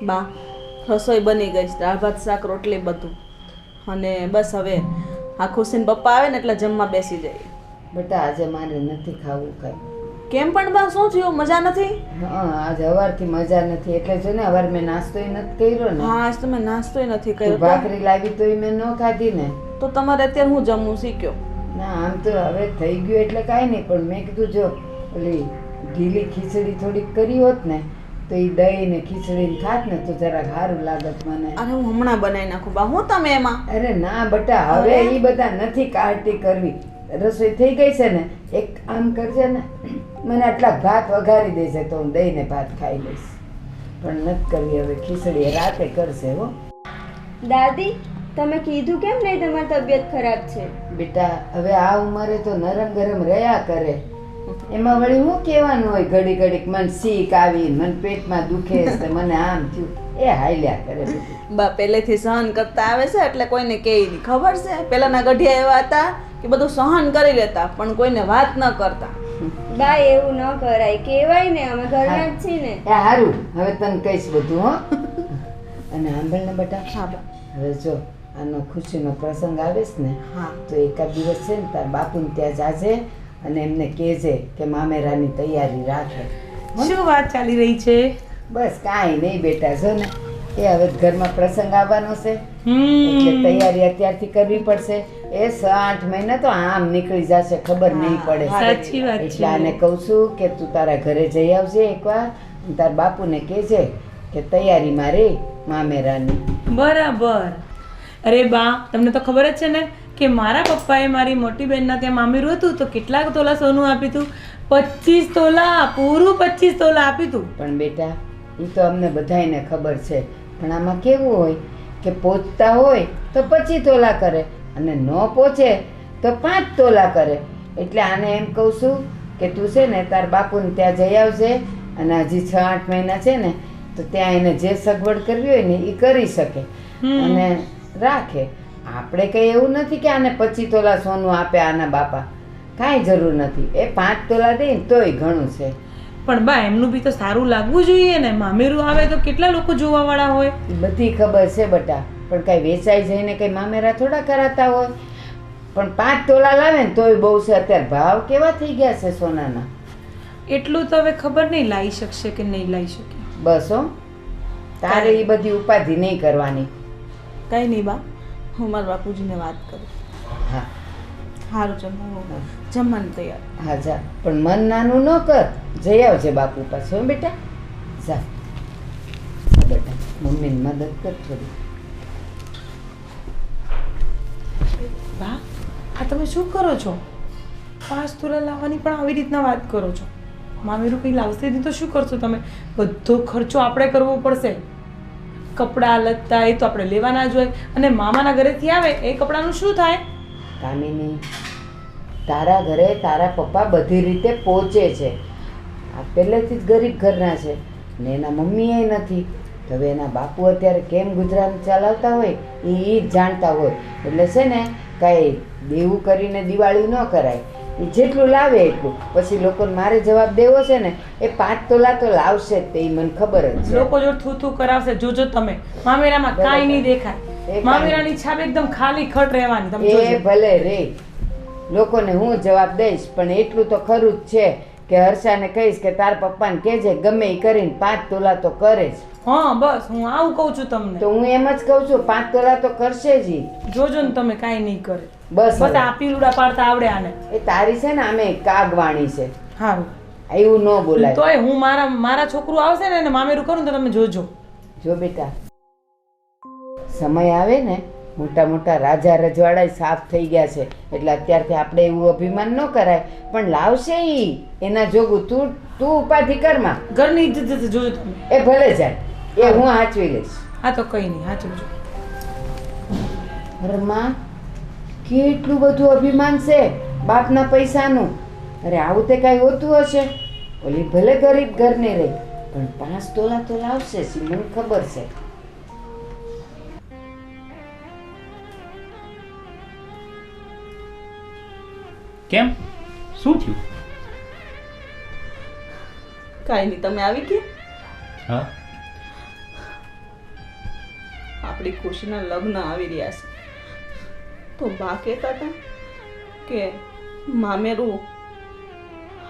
બા રસોઈ બની ગઈ છે, દાળ ભાત શાક રોટલી બધું. અને બસ હવે આ ખુશીને પપ્પા આવે ને એટલે જમવા બેસી જઈએ. બેટા આજે મારે નથી ખાવું કાંઈ. કેમ પણ બા, શું થયું? મજા નથી? હા આજે સવારથી મજા નથી એટલે જો ને સવાર મેં નાસ્તોય નથી કર્યો ને. હા આજ તો મેં નાસ્તોય નથી તું કર્યો. ભાખરી લાવી તોય મેં ન ખાધી ને. તો તમારે અત્યારે હું જમવું શીખ્યો? ના આમ તો હવે થઈ ગયું એટલે કાંઈ નહીં, પણ મેં કીધું જો ઓલી ઢીલી ખીચડી થોડીક કરી હોત ને તો એ દહીં ને ખીચડી ખાત ને તો જરાક સારું લાગત મને. અરે હું હમણાં બનાવી નાખું બા. હું તમે એમાં? અરે ના બેટા હવે એ બધા નથી કાઢતી કરવી. રસોઈ થઈ ગઈ છે ને, એક આમ કરજે ને, મને આટલા ભાત વઘારી દેશે તો હું દહીં ને ભાત ખાઈ લઈશ. પણ નથી કરવી હવે, ખીચડી રાતે કરશે હો. દાદી, તમે કીધું કેમ નહીં તમારી તબિયત ખરાબ છે? બેટા હવે આ ઉંમરે તો નરમ ગરમ રહ્યા કરે, એમાં વળી હું કહેવાનું હોય ઘડી ઘડીક મને શીખ આવી, મને પેટમાં દુખે છે, મને આમ થયું, એ હાલ્યા કરે બધું. બા પહેલેથી સહન કરતા આવે છે એટલે કોઈને કહે નહીં. ખબર છે પહેલાના ગઢિયા એવા હતા કે બધું સહન કરી લેતા પણ કોઈને વાત ન કરતા. બા એવું ન કરાય, કહેવાય ને અમે ઘરના જ છીએ ને. એ હારું હવે તને કહીશ બધું હો. અને સાંભળ ને બેટા, હા બા. હવે જો આનો ખુશીનો પ્રસંગ આવે છે ને હા તો એકાદ દિવસ છે ને તાર બાપુને ત્યાં જાજે અને એમને કહેજે કે મામેરાની તૈયારી રાખે. શું વાત ચાલી રહી છે? બસ કાંઈ નહીં બેટા, જો ને એ હવે ઘરમાં પ્રસંગ આવવાનો છે હમ એટલે તૈયારી અત્યારથી કરવી પડશે. એ 6-8 મહિના તો આમ નીકળી જશે, ખબર નહીં પડે. સાચી વાત એટલે છે. આને કહું છું કે તું તારા ઘરે જઈ આવજે એકવાર, તાર બાપુને કહેજે કે તૈયારીમાં રે મામેરાની. બરાબર. અરે બા, તમને તો ખબર જ છે ને કે મારા પપ્પાએ મારી મોટી બહેનના ત્યાં મામેરું હતું તો કેટલાક તોલા સોનું આપ્યું હતું? 25 તોલા, પૂરું 25 તોલા આપ્યું હતું. પણ બેટા એ તો અમને બધાયને ખબર છે, પણ આમાં કેવું હોય કે પહોંચતા હોય તો 25 તોલા કરે અને ન પહોંચે તો 5 તોલા કરે. એટલે આને એમ કહું છું કે તું છે ને તાર બાપુને ત્યાં જઈ આવજે અને હજી 6-8 મહિના છે ને તો ત્યાં એને જે સગવડ કરવી હોય ને એ કરી શકે અને રાખે. આપણે કંઈ એવું નથી કે આને 25 તોલા સોનું આપે આના બાપા, કાંઈ જરૂર નથી. એ 5 તોલા દે ને તોય ઘણું છે. પણ બા એમનું બી તો સારું લાગવું જોઈએ ને. મામેરું આવે તો કેટલા લોકો જોવા વાળા હોય. ઈ બધી ખબર છે બેટા, પણ કાંઈ વેચાઈ જઈને કંઈ મામેરા થોડા કરાતા હોય. પણ 5 તોલા લાવે ને તોય બહુ છે. અત્યારે ભાવ કેવા થઈ ગયા છે સોનાના. એટલું તો હવે ખબર નહીં લાવી શકશે કે નહીં લાવી શકે. બસ હો, તારે એ બધી ઉપાધિ નહીં કરવાની. કંઈ નહીં બા, હું મારા બાપુજીને વાત કરું. હા સારું જમવાનું જમવાનું તૈયાર. હા જા, પણ મન નાનું ન કર, જઈ આવજે બાપુ પાસે હો બેટા. જા બેટા, મમ્મીની મદદ કર થોડી. બા, આ તમે શું કરો છો? 5 તોલા લાવવાની પણ આવી રીતના વાત કરો છો? મામેરું કંઈ લાવશે નહીં તો શું કરશો તમે? બધો ખર્ચો આપણે કરવો પડશે. કપડાં લત્તા એ તો આપણે લેવાના જ હોય, અને મામાના ઘરેથી આવે એ કપડાનું શું થાય? કામિની, તારા ઘરે તારા પપ્પા બધી રીતે પહોંચે છે. આ પહેલેથી જ ગરીબ ઘરના છે ને એના મમ્મી એ નથી. હવે એના બાપુ અત્યારે કેમ ગુજરાન ચલાવતા હોય એ જ જાણતા હોય. એટલે છે ને કાંઈ દેવું કરીને દિવાળી ન કરાય. એ જેટલું લાવે એટલું. પછી લોકોને મારે જવાબ દેવો છે ને એ 5 તોલા તો લાવશે જ, તે મને ખબર જ છે. લોકો જો થૂ કરાવશે જોજો તમે. મામેરામાં કાંઈ નહીં દેખાય. મામેરાની છાપ એકદમ ખાલી ખટ રહેવાની. તમે એ જોજો. ભલે રે, લોકોને હું જવાબ દઈશ, પણ એટલું તો ખરું જ છે કે હર્ષાને કહીશ કે તાર પપ્પાને કહેજે ગમે એ કરીને 5 તોલા તો કરે જ. હા બસ, હું આવું કહું છું તમને. તો હું એમ જ કહું છું 5 તોલા તો કરશે જ ઈ. જોજો ને તમે, કાંઈ નહીં કરે. બસ બસ હવે. આ પીલુડા પાડતા આવડે આને. એ તારી છે ને આમે કાગવાણી છે, સારું. એવું ન બોલાય. તોય હું મારા છોકરું આવશે ને એને મામેરું કરું ને તો તમે જોજો. જો બેટા, સમય આવે ને મોટા મોટા રાજા રજવાડા સાફ થઈ ગયા છે એટલે અત્યારથી આપણે એવું અભિમાન ન કરાય. પણ લાવશે ઈ એના જોગું. તું ઉપાધિ કરમાં. ઘરની ઇજ્જત જોજો તમે. એ ભલે જાય, એ હું હાચવી લઈશ. હા તો કઈ નહીં, હા જોજો. અરે માં, કેટલું બધું અભિમાન છે બાપના પૈસાનું. અરે આવું તે કાંઈ હોતું હશે? ઓલી ભલે ગરીબ ઘરની રહી પણ 5 તોલા તો લાવશે જ, મને ખબર છે. કેમ, શું થયું? કાંઈ નહીં, તમે આવી ગયા? હા આપણી ખુશીના લગ્ન આવી રહ્યા છે તો બા કહેતા હતા કે મામેરું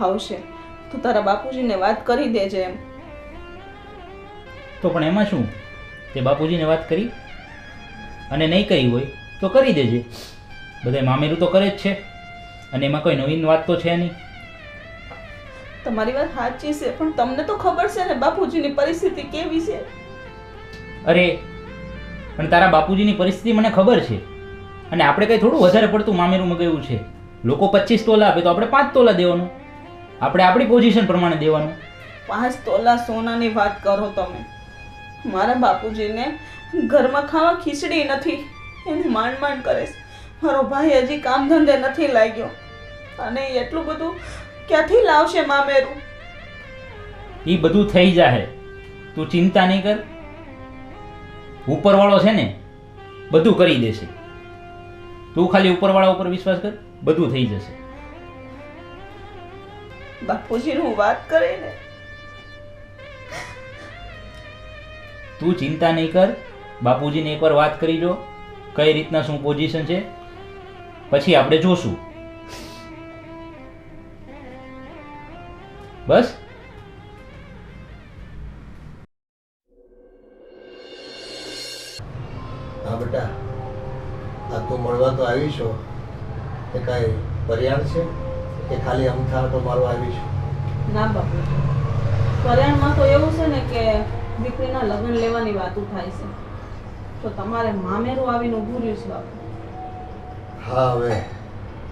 આવશે તો તારા બાપુજીને વાત કરી દેજે એમ. તો પણ એમાં શું, તે બાપુજીને વાત કરી અને નહીં કરી હોય તો કરી દેજે. બધાય મામેરું તો કરે જ છે અને એમાં કોઈ નવીન વાત તો છે નહીં. તમારી વાત સાચી છે પણ તમને તો ખબર છે ને બાપુજીની પરિસ્થિતિ કેવી છે. અરે પણ તારા બાપુજીની પરિસ્થિતિ મને ખબર છે અને આપણે કંઈ થોડું વધારે પડતું મામેરું મગાવ્યું છે. લોકો 25 તોલા આપે તો આપણે 5 તોલા દેવાનું, આપણે આપણી પોઝિશન પ્રમાણે દેવાનું. 5 તોલા સોનાની વાત કરો તમે. મારા બાપુજીને ઘરમાં ખાવા ખીચડી નથી, એનું માંડ માંડ કરે છે. મારો ભાઈ હજી કામ ધંધે નથી લાગ્યો અને એટલું બધું ક્યાંથી લાવશે મામેરું? એ બધું થઈ જાય, તું ચિંતા નહીં કર. ઉપરવાળો છે ને બધું કરી દેશે. તું ખાલી ઉપરવાળા ઉપર વિશ્વાસ કર, બધું થઈ જશે. બાપુજીનું વાત કરીને તું ચિંતા નહીં કર. બાપુજીને એકવાર વાત કરી જો કઈ રીતના શું પોઝિશન છે, પછી આપણે જોશું. બસ. હા બેટા, આ તું મળવા તો આવી છો એ કાંઈ પર્યાણ છે કે ખાલી અમથા આટો મારવા આવી છો? ના બાપુજી, કલ્યાણમાં તો એવું છે ને કે દીકરીના લગ્ન લેવાની વાતો થાય છે તો તમારે મામેરું આવીને ઊભું રહ્યું છે બાપુ. હા, હવે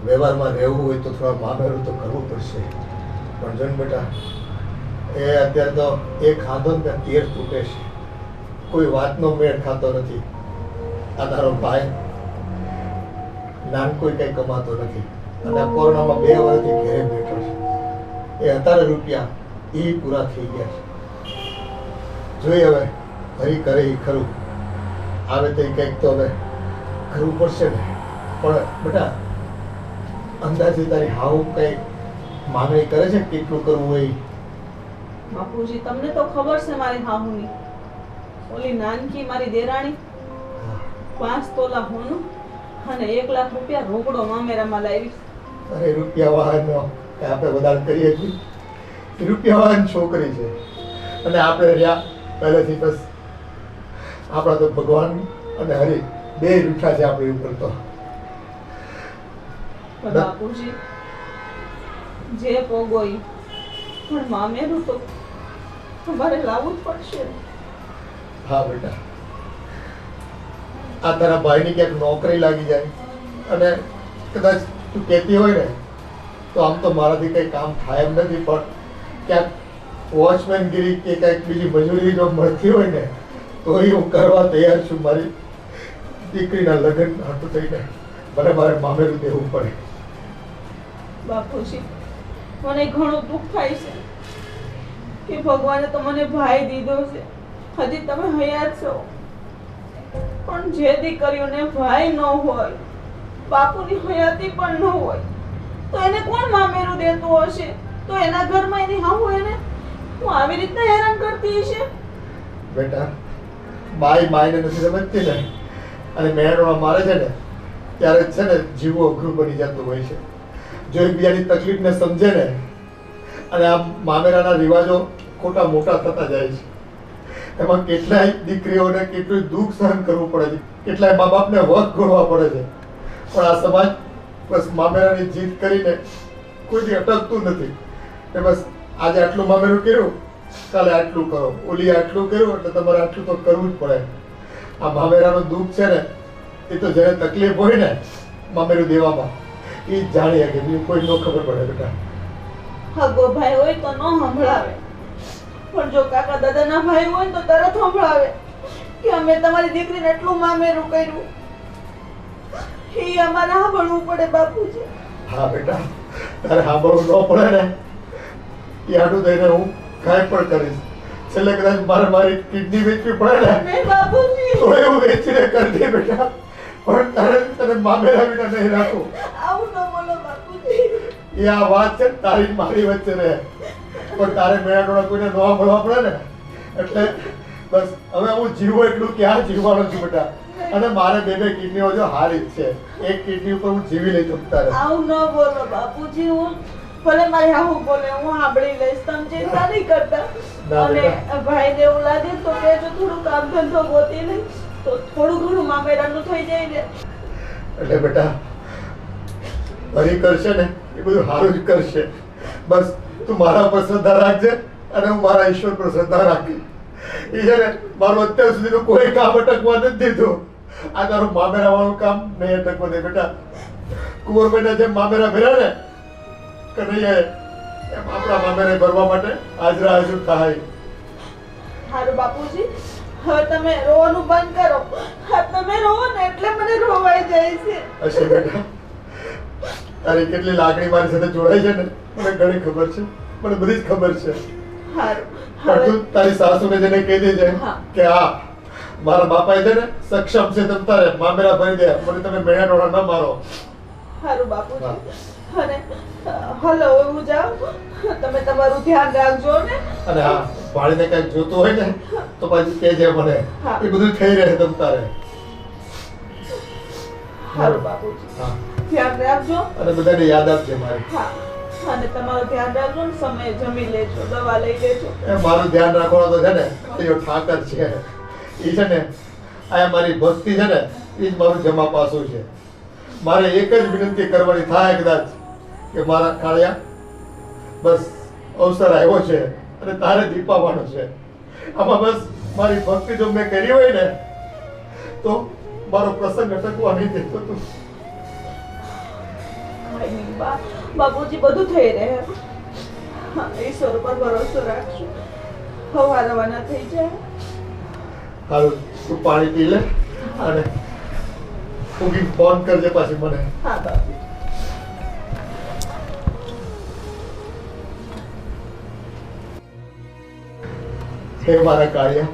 વ્યવહારમાં રહેવું હોય તો થોડા મામેરું તો કરવું પડશે. પણ જોન બેટા, એ અત્યારે તો એ ખાધો ને ત્યાં તેર તૂટે છે, કોઈ વાતનો મેળ ખાતો નથી. આ તારો ભાઈ નાનકોઈ કંઈ કમાતો નથી અને આ કોરોનામાં 2 વર્ષથી ઘેરે બેઠો છે. એ અત્યારે રૂપિયા એ પૂરા થઈ ગયા છે. જોઈએ હવે હરી કરે એ ખરું, આવે તો કંઈક તો હવે કરવું પડશે ને. પણ બેટા, અંદાજે તારી હાવ કઈ માંગણી કરે છે કેટલું કરવું હોય? બાપુજી તમને તો ખબર છે મારી હાહુની, ઓલી નાનકી મારી દેરાણી 5 તોલા હોનું અને 1 લાખ રૂપિયા રોકડો મામેરામાં લાવી. અરે રૂપિયા વાહનનો આપણે વધારે કરીએ છીએ. રૂપિયા વાહન છોકરી છે અને આપણે રહ્યા પહેલેથી બસ. આપણા તો ભગવાન અને હરિ બે રૂઠા છે આપણી ઉપર તો. બાપુજી જે પોગોઈ પણ મામેરું તો તમારે લાવવું જ પડશે. હા બેટા, આ તારા ભાઈની ક્યાંક નોકરી લાગી જાય અને કદાચ તું કહેતી હોય ને તો આમ તો મારાથી કંઈ કામ થાય એમ નથી, પણ ક્યાંક વોચમેનગીરી કે કંઈક બીજી મજૂરી જો મળતી હોય ને તો એ હું કરવા તૈયાર છું. મારી દીકરીના લગ્ન હાટું થઈને મને મારે મામેરું દેવું પડે. બાપુજી મને ઘણું દુઃખ થાય છે કે ભગવાને તો મને ભાઈ દીધો છે, હજી તમે હયાત છો, પણ જે દીકરીઓને ભાઈ ન હોય, બાપુની હયાતી પણ ન હોય તો એને કોણ મામેરું દેતું હશે? તો એના ઘરમાં એની હાહુ એને હું આવી રીતના હેરાન કરતી હશે. બેટા, બાઈ બાઈને નથી સમજતી ને અને મેળવવા મારે છે ને ત્યારે જ છે ને જીવવું અઘરું બની જતું હોય છે. જો એકબીજાની તકલીફને સમજે ને અને આ મામેરાના રિવાજો ખોટા મોટા થતા જાય છે. એમાં કેટલાય દીકરીઓને કેટલું દુઃખ સહન કરવું પડે છે, કેટલાય મા બાપને વખ ગોળવા પડે છે. પણ આ સમાજ બસ મામેરાની જીત કરીને કોઈથી અટકતું નથી. એ બસ આજે આટલું મામેરું કર્યું, કાલે આટલું કરો, ઓલી આટલું કર્યું એટલે તમારે આટલું તો કરવું જ પડે. આ મામેરાનું દુઃખ છે ને એ તો જેને તકલીફ હોય ને મામેરું દેવામાં એ જ જાણી શકે, બીજું કોઈ ન ખબર પડે બેટા. હગો ભાઈ હોય તો ન સંભળાવે, પણ જો કાકા દાદાના ભાઈ હોય તો તરત સંભળાવે કે અમે તમારી દીકરીને એટલું મામેરું કર્યું. એ અમારે સાંભળવું પડે બાપુજી. હા બેટા, તારે સાંભળવું ન પડે ને એ આટલું થઈને હું કાંઈ પણ કરીશ. છેલ્લે કદાચ મારે મારી કિડની વેચવી પડે ને નહીં બાપુજી, તો એવું વેચીને કરી દે બેટા, પણ તારે તને મામેરા વિના નહીં રાખું. આવું ન બોલો બાપુજી. એ આ વાત છે ને તારી મારી વચ્ચે રહે, પણ તારે મેળા કોઈને ન મળવા પડે ને એટલે બસ હવે હું જીવું એટલું ક્યાં જીવવાનો છું બેટા. અને મારે બે કિડનીઓ જો હારી જ છે. એક કિડની ઉપર હું જીવી લઈ શકતા રહે. આવું ન બોલો બાપુજી. હું ભલે મારી હાહુ બોલે હું સાંભળી લઈશ. તમે ચિંતા નહીં કરતા. ના અને બેટા. ભાઈને એવું લાગે તો કહેજો થોડું કામ ધંધો ગોતી લઈ તો થોડું ઘણું મામેરાનું થઈ જાય ને. એટલે બેટા હરી કરશે ને એ બધું સારું જ કરશે. બસ તું મારા પર શ્રદ્ધા રાખજે અને હું મારા ઈશ્વર પર શ્રદ્ધા રાખી. એ છે ને મારું અત્યાર સુધીનું કોઈ કામ અટકવા નથી દીધું. આ તારું મામેરા વાળું કામ નહીં અટકવા દે બેટા. કુંવરભાઈના જેમ મામેરા ભર્યા ને કનૈયાએ એમ આપણા મામેરા ભરવા માટે હાજરા હાજર થાય. સારું બાપુજી હવે તમે રોવાનું બંધ કરો. હા તમે રોવો ને એટલે મને રોવાઈ જાય છે. હશે બેટા. તારી કેટલી લાગણી મારી સાથે જોડાઈ છે ને મને ઘણી ખબર છે. મને બધી જ ખબર છે. સારું પણ હવે તું તારી સાસુને જઈને કહી દેજે હા. કે હા મારા બાપાએ છે ને સક્ષમ છે તમ તારે મામેરા ભરી દે. મને તમે મેળા ટોળા ન મારો. સારું બાપુજી. અને હલો હું જાઉં. તમે તમારું ધ્યાન રાખજો ને. અને હા ભાડીને કઈક જોતું હોય ને તો પછી કહેજે મને. હા. એ બધું થઈ રહે તમ તારે. સારું બાપુજી હા ધ્યાન રાખજો. અને બધાને યાદ આપજે મારે. હા અને તમારું ધ્યાન રાખજો ને સમયે જમી લેજો દવા લઈ લેજો. એ મારું ધ્યાન રાખવાનો તો છે ને એ ઠાકર છે. એ છે ને આ મારી ભક્તિ છે ને એ જ મારું જમા પાસું છે. મારે એક જ વિનંતી કરવાની થાય કદાચ કે મારા કાળિયા બસ અવસર આવ્યો છે અને તારે દીપાવાનો છે. આમાં બસ મારી ભક્તિ જો મેં કરી હોય ને તો મારો પ્રસંગ અટકવા નહીં દેતો તું. કાંઈ નહીં બા. બાપુજી બધું થઈ રહે. હા, ઈશ્વર પર ભરોસો રાખજો. હવા રવાના થઈ જાય. હારું તું પાણી પી લે અને ઉગી ફોન કરજે પાછી મને. હા બાપુ. હે મારા કાળિયા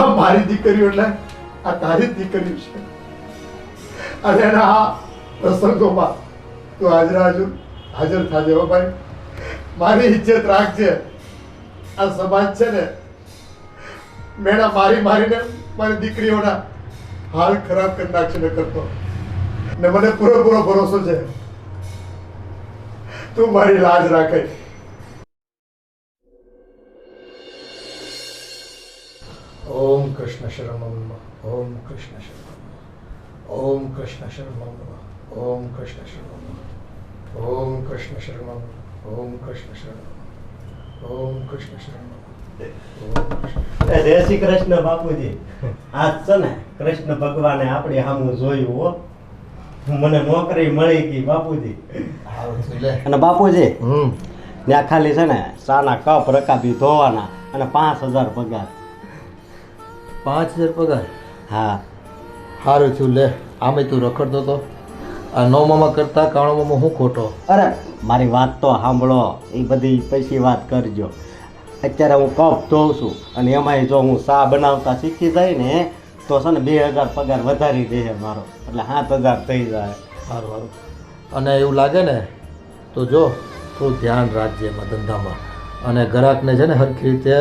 આ મારી દીકરીઓ એટલે આ તારી જ દીકરીઓ છે. અને એના આ પ્રસંગોમાં તું હાજર થાજે હો ભાઈ. મારી ઇજ્જત રાખજે. આ સમાજ છે ને મેણા મારીને મારી દીકરીઓના હાલ ખરાબ કરી નાખશે ને કરતો. ને મને પૂરો ભરોસો છે તું મારી લાજ રાખે. ઓમ કૃષ્ણ શરણમ ઓમ કૃષ્ણ શરણમ ઓમ કૃષ્ણ શરણમ ઓમ કૃષ્ણ શરણમ ઓમ કૃષ્ણ શરણમ ઓમ કૃષ્ણ શરણમ ઓમ કૃષ્ણ શરણમ. જય શ્રી કૃષ્ણ બાપુજી. આજ છે ને કૃષ્ણ ભગવાને આપણી સામું જોયું હો. મને નોકરી મળી ગઈ બાપુજી. અને બાપુજી ત્યાં ખાલી છે ને સાના કપ રકાબી ધોવાના અને 5000 પગાર. 5000 પગાર? હા. સારું થયું લે. આમે તું રખડતો તો આ નોમામાં કરતા કાણોમાં હું ખોટો. અરે મારી વાત તો સાંભળો. એ બધી પછી વાત કરજો. અત્યારે હું કપ ધોઉં છું અને એમાંય જો હું ચા બનાવતા શીખી જાય ને તો છે ને 2000 પગાર વધારી દે મારો. એટલે 7000 થઈ જાય. સારું સારું. અને એવું લાગે ને તો જો થોડું ધ્યાન રાખજે એમાં ધંધામાં. અને ગ્રાહકને છે ને સરખી રીતે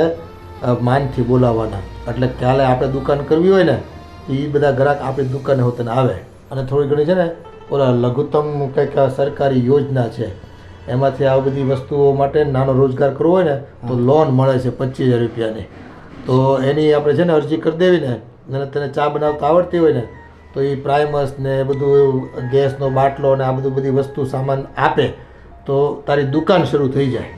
માનથી બોલાવવાના. એટલે કાલે આપણે દુકાન કરવી હોય ને એ બધા ગ્રાહક આપણી દુકાને હોતને આવે. અને થોડી ઘણી છે ને ઓલા લઘુત્તમ કંઈક સરકારી યોજના છે એમાંથી આ બધી વસ્તુઓ માટે નાનો રોજગાર કરવો હોય ને તો લોન મળે છે 25000 રૂપિયાની. તો એની આપણે છે ને અરજી કરી દેવી ને અને તને ચા બનાવતા આવડતી હોય ને તો એ પ્રાઇમસ ને બધું ગેસનો બાટલો ને આ બધું બધી વસ્તુ સામાન આપે તો તારી દુકાન શરૂ થઈ જાય.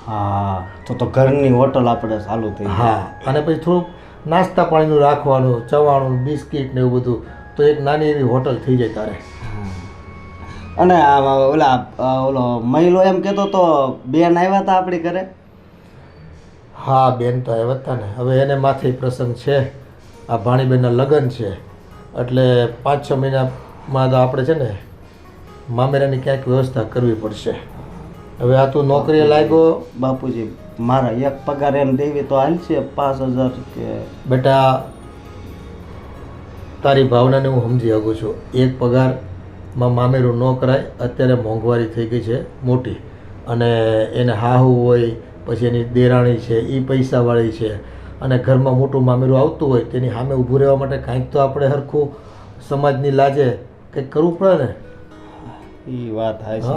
હા તો ઘરની હોટલ આપણે ચાલુ થઈ જાય. હા. અને પછી થોડુંક નાસ્તા પાણીનું રાખવાનું, ચવાણું, બિસ્કિટ ને એવું બધું તો એક નાની એવી હોટલ થઈ જાય તારે. અને ઓલો મહિલો એમ કહેતો તો બેન આવ્યા હતા આપણી ઘરે. હા બેન તો આવ્યા હતા ને. હવે એને માથે પ્રસંગ છે. આ ભાણીબેનના લગ્ન છે એટલે 5-6 મહિનામાં તો આપણે છે ને મામેરાની ક્યાંક વ્યવસ્થા કરવી પડશે. હવે આ તું નોકરીએ લાગ્યો બાપુજી મારા એક પગાર એમ દેવી તો હાલ છે 5000 કે. બેટા તારી ભાવનાને હું સમજી શકું છું. એક પગારમાં મામેરું ન કરાય. અત્યારે મોંઘવારી થઈ ગઈ છે મોટી અને એને હાહુ હોય પછી એની દેરાણી છે એ પૈસાવાળી છે અને ઘરમાં મોટું મામેરું આવતું હોય તેની સામે ઊભું રહેવા માટે કાંઈક તો આપણે હરખું સમાજની લાજે કંઈક કરવું પડે ને. એ વાત હા છે.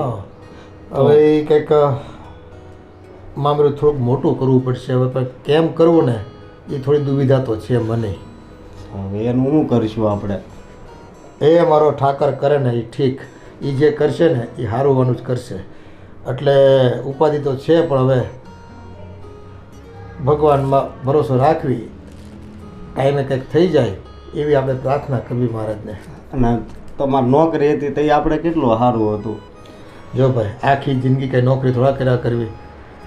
હવે એ કંઈક મામેરું થોડુંક મોટું કરવું પડશે. હવે પણ કેમ કરવું ને એ થોડી દુવિધા તો છે મને. હવે એનું શું કરીશું આપણે? એ મારો ઠાકર કરે ને એ ઠીક. એ જે કરશે ને એ સારું જ કરશે. એટલે ઉપાધિ તો છે પણ હવે ભગવાનમાં ભરોસો રાખવી, ટાઈમે કંઈક થઈ જાય એવી આપણે પ્રાર્થના કરવી મહારાજને. અને તમારી નોકરી હતી તો આપણે કેટલું સારું હતું. જો ભાઈ આખી જિંદગી કંઈ નોકરી થોડા કર્યા કરવી.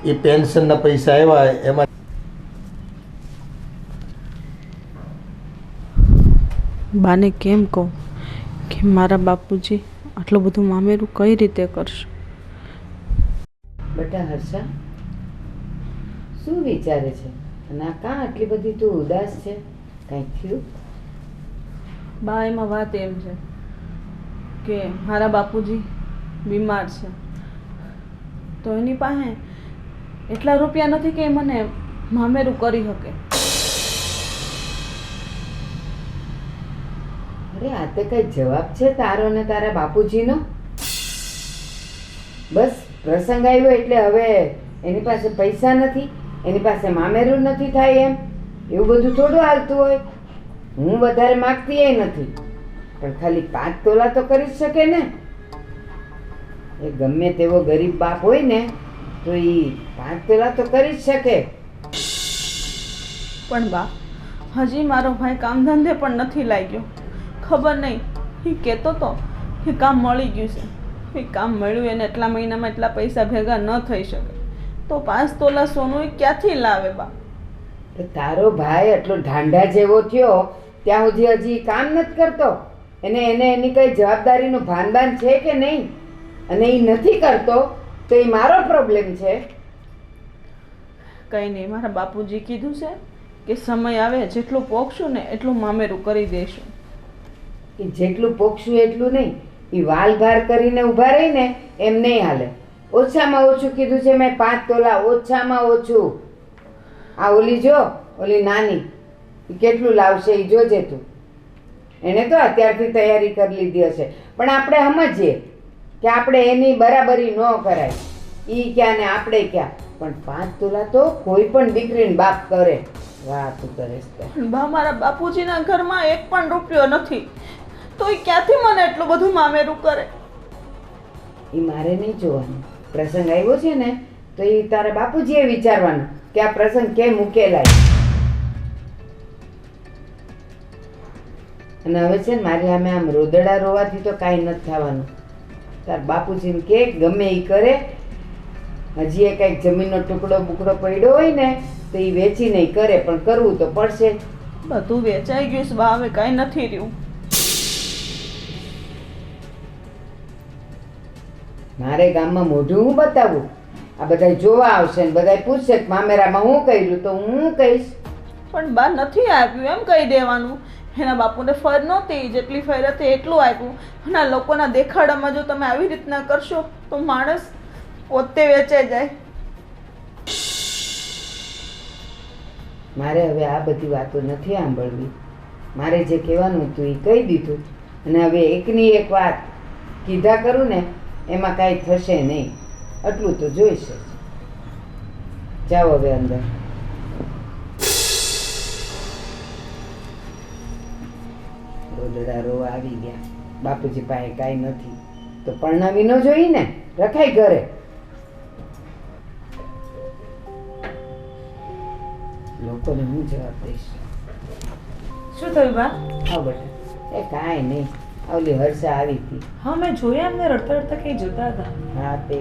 એ પેન્શનના પૈસા આવ્યા એમાં બાને કેમ કહું કે મારા બાપુજી આટલું બધું મામેરું કઈ રીતે કરશે? બેટા હર્ષા, શું વિચારે છે? અને આ કાં આટલી બધી તું ઉદાસ છે? કાંઈ થયું? બા એમાં વાત એમ છે કે મારા બાપુજી બીમાર છે તો એની પાસે એટલા રૂપિયા નથી કે એ મને મામેરું કરી શકે. અરે આ તે કઈ જવાબ છે તારો ને તારા બાપુજીનો? બસ પ્રસંગ આવ્યો એટલે હવે એની પાસે પૈસા નથી, એની પાસે મામેરું નથી થાય એમ એવું બધું થોડું હાલતું હોય. હું વધારે માગતી એ નથી, પણ ખાલી 5 તોલા તો કરી જ શકે ને. એ ગમે તેવો ગરીબ બાપ હોય ને તો એ 5 તોલા તો કરી જ શકે. પણ બા હજી મારો ભાઈ કામ ધંધે પણ નથી લાગ્યો. ખબર નહીં, એ કહેતો તો કે કામ મળી ગયું છે. એ કામ મળ્યું એને એટલા મહિનામાં એટલા પૈસા ભેગા ન થઈ શકે તો 5 તોલા સોનું એ ક્યાંથી લાવે બા? તો તારો ભાઈ એટલો ઢાંઢા જેવો થયો ત્યાં સુધી હજી કામ નથી કરતો? એને એની કઈ જવાબદારીનું ભાન છે કે નહીં? અને એ નથી કરતો તો એ મારો પ્રોબ્લેમ છે. કંઈ નહીં, મારા બાપુજી કીધું છે કે સમય આવે જેટલું પોખશું ને એટલું મામેરું કરી દઈશું. એ જેટલું પોખશું એટલું નહીં, એ વાલ ભાર કરીને ઊભા રહીને એમ નહીં હાલે. ઓછામાં ઓછું કીધું છે મેં 5 તોલા, ઓછામાં ઓછું. આ ઓલી જો, ઓલી નાની એ કેટલું લાવશે એ જોજે તું. એને તો અત્યારથી તૈયારી કરી લીધી હશે, પણ આપણે સમજીએ કે આપણે એની બરાબરી ન કરાય. એ ક્યાં ને આપણે ક્યાં, પણ 5 તોલા તો કોઈ પણ દીકરીને બાપ કરે. વાહ તું કરે છે. પણ બા મારા બાપુજીના ઘરમાં એક પણ રૂપિયો નથી તો એ ક્યાંથી મને એટલું બધું મામેરું કરે? એ મારે નહીં જોવાનું. પ્રસંગ આવ્યો છે ને તો એ તારા બાપુજીએ વિચારવાનું કે આ પ્રસંગ કેમ ઉકેલાય. અને હવે છે ને મારી સામે આમ રોદડા રોવાથી તો કાંઈ નથી થવાનું. તાર બાપુજીને કે ગમે એ કરે. હજી એ કંઈક જમીનનો ટુકડો બુકડો પડ્યો હોય ને તો એ વેચીને કરે, પણ કરવું તો પડશે જ. બધું વેચાઈ ગયું છે બા, હવે કાંઈ નથી રહ્યું. મારે ગામમાં મોઢું હું બતાવું? આ બધા જોવા આવશે ને બધા પૂછશે કે મામેરામાં હું કર્યું, તો હું કહીશ પણ બા નથી આપ્યું એમ કહી દેવાનું. એના બાપુને ફર નહોતી, જેટલી ફર હતી એટલું આપ્યું. અને આ લોકોના દેખાડામાં જો તમે આવી રીતના કરશો તો માણસ પોતે વેચાઈ જાય. મારે હવે આ બધી વાતો નથી સાંભળવી. મારે જે કહેવાનું હતું એ કહી દીધું, અને હવે એકની એક વાત કીધા કરું ને એમાં કાંઈ થશે નહીં. આટલું તો જોઈશે જ. જાઓ હવે અંદર. રોદડા રોવા આવી ગયા. બાપુજી પાસે કાંઈ નથી તો પરણાવી ન જોઈ ને, રખાય ઘરે. લોકોને હું જવાબ દઈશ? શું થયું બા? હા બેટા, એ કાંઈ નહીં. ઓલી હર્ષા આવી હતી. હા મેં જોયા એમને રડતા રડતા કંઈ જોતા હતા. હા તે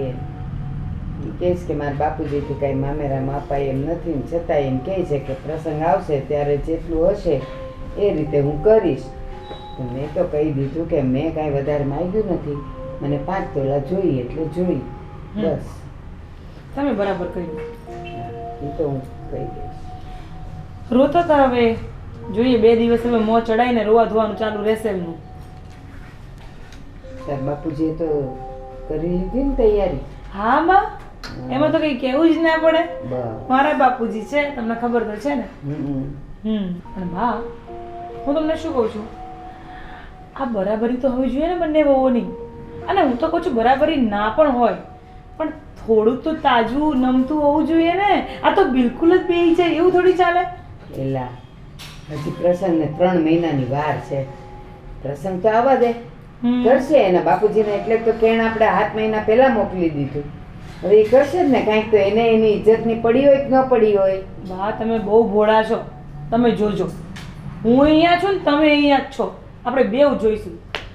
ઈ કહેશ કે મારા બાપુજીથી કાંઈ મામેરામાં અપાય એમ નથી, ને છતાં એમ કહે છે કે પ્રસંગ આવશે ત્યારે જેટલું હશે એ રીતે હું કરીશ. તો મેં તો કહી દીધું કે મેં કાંઈ વધારે માંગ્યું નથી, મને 5 તોલા જોઈએ એટલે જોઈ. બસ તમે બરાબર કહ્યું. એ તો હું કહી દઈશ. રોતા હતા, હવે જોઈએ 2 દિવસ હવે મોં ચડાવીને રોવા ધોવાનું ચાલુ રહેશે એમનું. તાર બાપુજીએ તો કરી લીધી ને તૈયારી? હા બા, એમાં તો કંઈ કહેવું જ ના પડે. બસ મારા બાપુજી છે, તમને ખબર તો છે ને. પણ બા, હું તમને શું કહું છું, આ બરાબરી તો હોવી જોઈએ ને બંને વહુઓની. અને હું તો કહું છું બરાબરી ના પણ હોય, પણ થોડુંક તો તાજું નમતું હોવું જોઈએ ને. આ તો બિલકુલ જ બેહી જાય એવું થોડી ચાલે. એલા હજી પ્રસંગને 3 મહિનાની વાર છે. પ્રસંગ તો આવવા દે, કરશે એના બાપુજીને. એટલે તો કેણ આપણે 7 મહિના પહેલા મોકલી દીધું. હવે એ કરશે જ ને કાંઈક તો. એને એની ઇજ્જતની પડી હોય કે ન પડી હોય. બા, તમે બહુ ભોળા છો. તમે જોજો, હું અહીંયા છું ને તમે અહીંયા જ છો. આપણે બેવ જોઈશું.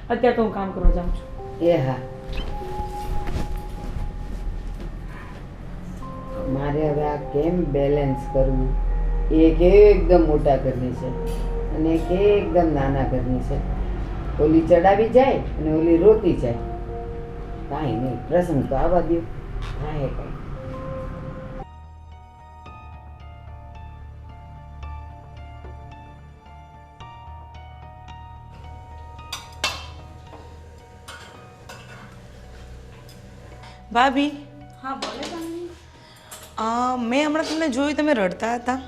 અત્યારે તો હું કામ કરવા જાઉં છું. એ હા, મારે હવે આ કેમ બેલેન્સ કરવું? એક એકદમ મોટા ઘરની છે અને એક એકદમ નાના ઘરની છે. ઓલી ચડાવી જાય અને ઓલી રોતી જાય. કાંઈ નહીં, પ્રસંગ તો આવવા દો. કાંઈ કાંઈ ભાભી, હા બોલે તમે. મેં હમણાં તમને જોયું, તમે રડતા હતા.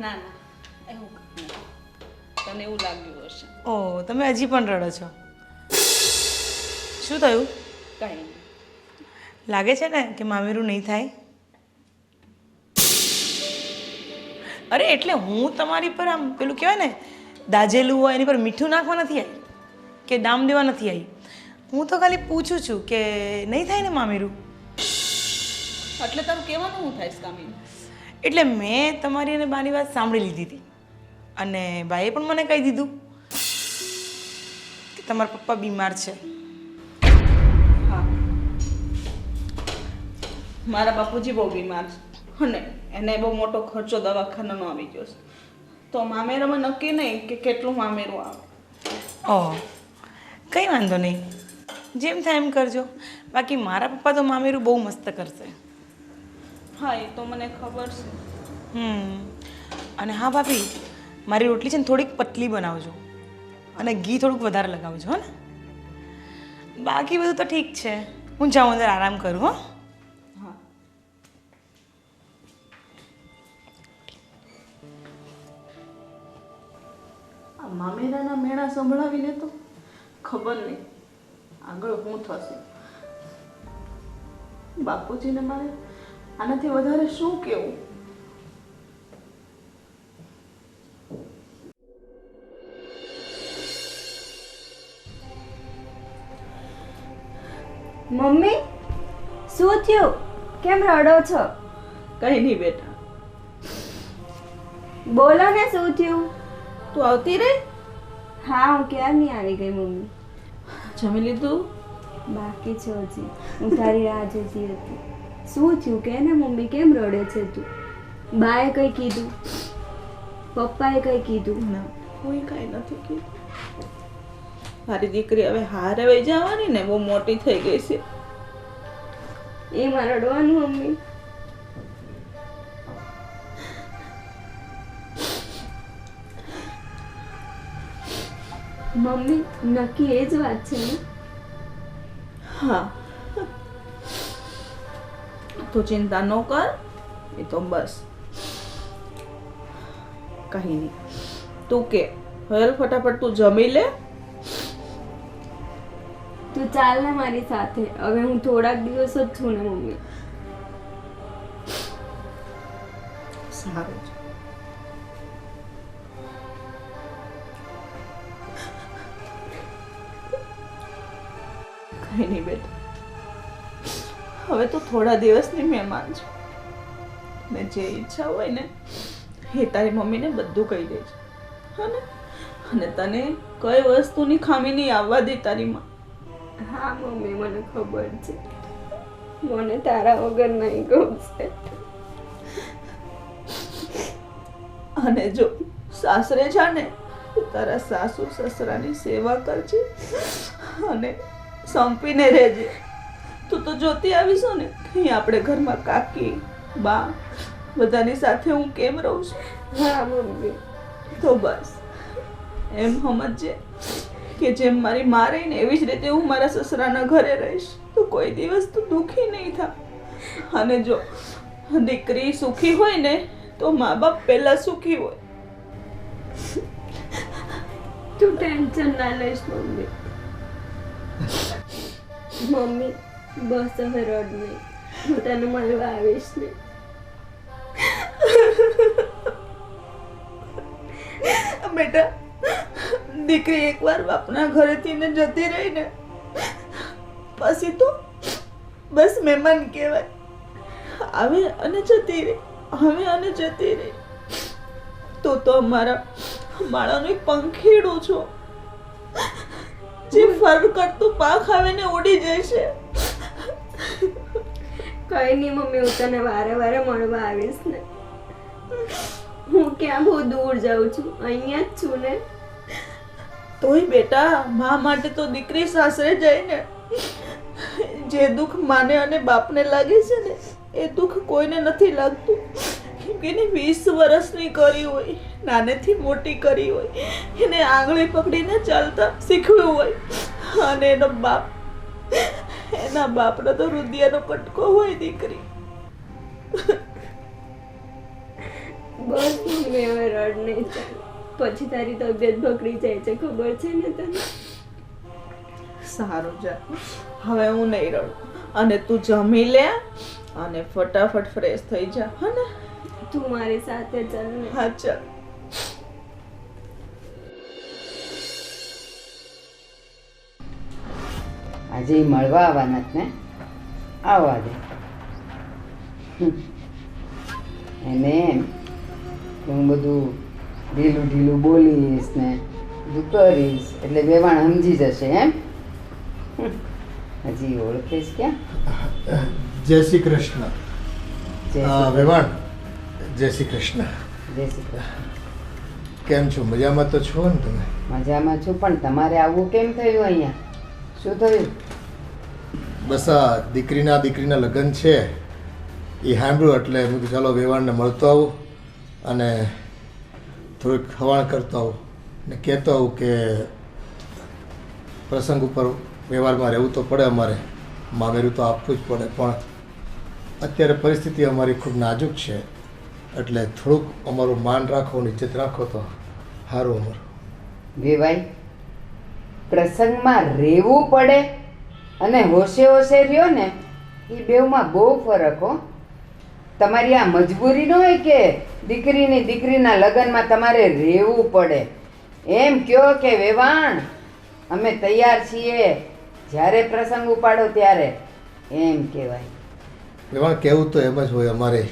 ના ના, એવું કંઈ નહીં. તને એવું લાગ્યું હશે. ઓહ, તમે હજી પણ રડો છો. શું થયું? કંઈ નહીં. લાગે છે ને કે મામેરું નહીં થાય? અરે એટલે હું તમારી પર આમ પેલું કહેવાય ને દાજેલું હોય એની પર મીઠું નાખવા નથી આવી કે દામ દેવા નથી આવી. હું તો ખાલી પૂછું છું કે નહીં થાય ને મામેરું. એટલે તારું કહેવાનું હું થાય કામી? એટલે મેં તમારી અને બાની વાત સાંભળી લીધી હતી અને બાએ પણ મને કહી દીધું કે તમારા પપ્પા બીમાર છે. હા, મારા બાપુજી બહુ બીમાર છે અને એને બહુ મોટો ખર્ચો દવાખાનાનો આવી ગયો છે. તો મામેરામાં નક્કી નહીં કે કેટલું મામેરું આવે. ઓહ, કંઈ વાંધો નહીં, જેમ થાય એમ કરજો. બાકી મારા પપ્પા તો મામેરું બહુ મસ્ત કરશે. હા, એ તો મને ખબર છે. અને હા ભાભી, મારી રોટલી છે ને થોડીક પતલી બનાવજો અને ઘી થોડુંક વધારે લગાવજો. હો ને? બાકી બધું તો ઠીક છે. હું જાઉં અંદર આરામ કરું. હો. હા. આ મામેરાના મેળા સંભળાવીને તો ખબર નહીં આગળ શું થશે. બાપુજીને મારે આનાથી વધારે શું કહેવું? મમ્મી, શું થયું? કેમ રડો છો? કઈ નહીં બેટા, બોલો ને શું થયું? તું આવતી રહે. હા, હું ક્યારની આવી ગઈ મમ્મી. જમી લીધું? બાકી છે હજી. હું તારી રાહ જોતી હતી. શું થયું કે ને મમ્મી, કેમ રડે છે તું? બાએ કંઈ કીધું? પપ્પાએ કંઈ કીધું? ના, કોઈ કાંઈ નથી કીધું. મારી દીકરી હવે હારે વહી જવાની ને, બહુ મોટી થઈ ગઈ છે. એમાં રડવાનું મમ્મી? મમ્મી, નક્કી એ જ વાત છે ને? હા, તું ચિંતા ન કર. એ તો બસ કઈ નહીં. તું કે હલ ફટાફટ તું જમી લે. તું ચાલ ને મારી સાથે. હવે હું થોડાક દિવસ જ છું ને મમ્મી. સારું છે. કઈ નહીં બેટા, હવે તો થોડા દિવસની મહેમાન છે ને જે ઈચ્છા હોય ને એ તારી મમ્મીને બધું કહી દેજે. હા, અને તને કઈ વસ્તુની ખામી નહીં આવવા દે તારી માં. હા મમ્મી, મને ખબર છે. મને તારા વગર નહીં ગમશે. અને જો સાસરે છે ને, તારા સાસુ સસરાની સેવા કરજે અને સંપીને રહેજે. તું તો જોતી આવીશું ને અહીં આપણે ઘરમાં કાકી બા બધાની સાથે હું કેમ રહું છું. હા મમ્મી. તો બસ એમ સમજજે કે જેમ મારી માં રહીને એવી જ રીતે હું મારા સસરાના ઘરે રહીશ. તો કોઈ દિવસ તું દુઃખી નહીં થા. અને જો દીકરી સુખી હોય ને તો મા બાપ પહેલા સુખી હોય. તું ટેન્શન ના લઈશ મમ્મી. મમ્મી બસ હવે રડ નહીં, હું તને મળવા આવીશ ને. બેટા, દીકરી એકવાર બાપના ઘરેથી ને જતી રહી ને પછી તો બસ મહેમાન કહેવાય. આવે અને જતી રહી, હવે અને જતી રહી. તો અમારા માળાનું એક પંખીડું છો જે ફર કરતું પાંખ આવે ને ઉડી જાય છે. કઈ નહીં મમ્મી, હું તને વારે વારે મળવા આવીશ ને. હું ક્યાં બહુ દૂર જાઉં છું, અહીંયા જ છું ને. તોય બેટા, મા માટે તો દીકરી સાસરે જાય ને. જે દુઃખ માને અને બાપને લાગે છે ને એ દુઃખ કોઈને નથી લાગતું. કેમ કે એને 20 વર્ષની કરી હોય, નાનેથી મોટી કરી હોય, એને આંગળી પકડીને ચાલતા શીખવ્યું હોય, અને એના બાપનો તો રુધિયાનો કટકો હોય દીકરી. બસ મમ્મી હવે રડ નહીં, ચાલ. પછી તારી તબિયત બગડી જાય છે, ખબર છે ને તને. સારું જા, હવે હું નહીં રડું. અને તું જમી લે અને ફટાફટ ફ્રેશ થઈ જા. હા ને? તું મારી સાથે ચાલ ને. હા ચાલ. આજે ઈ મળવા આવવાના જ ને, આવવા દે. એને એમ કે હું બધું ઢીલું ઢીલું બોલીશ ને બધું કરીશ એટલે વેવાણ સમજી જશે એમ. હજી ઓળખીશ ક્યાં? જય શ્રી કૃષ્ણ. જય હા શ્રી વેવાણ, જય શ્રી કૃષ્ણ. જય શ્રી કૃષ્ણ. કેમ છો? મજામાં તો છો ને તમે? મજામાં છું, પણ તમારે આવવું કેમ થયું અહીંયા? શું થયું? બસ આ દીકરીના લગ્ન છે એ સાંભળ્યું એટલે મેં કીધું ચાલો વેવાણને મળતો આવું અને થોડીક હવાણ કરતો આવું ને કહેતો આવું કે પ્રસંગ ઉપર વ્યવહારમાં રહેવું તો પડે, અમારે મામેરું તો આપવું જ પડે, પણ અત્યારે પરિસ્થિતિ અમારી ખૂબ નાજુક છે એટલે થોડુંક અમારું માન રાખો ને ઇજ્જત રાખો તો સારું. અમારું વેવાઈ, પ્રસંગમાં રહેવું પડે અને હોશે હોશે રહ્યો ને એ બેવમાં બહુ ફરક હો. તમારી આ મજબૂરી ન હોય કે દીકરીના લગ્નમાં તમારે રહેવું પડે. એમ કયો કે વેવાણ અમે તૈયાર છીએ, જ્યારે પ્રસંગ ઉપાડો ત્યારે, એમ કહેવાય. વેવાણ કહેવું તો એમ જ હોય અમારે,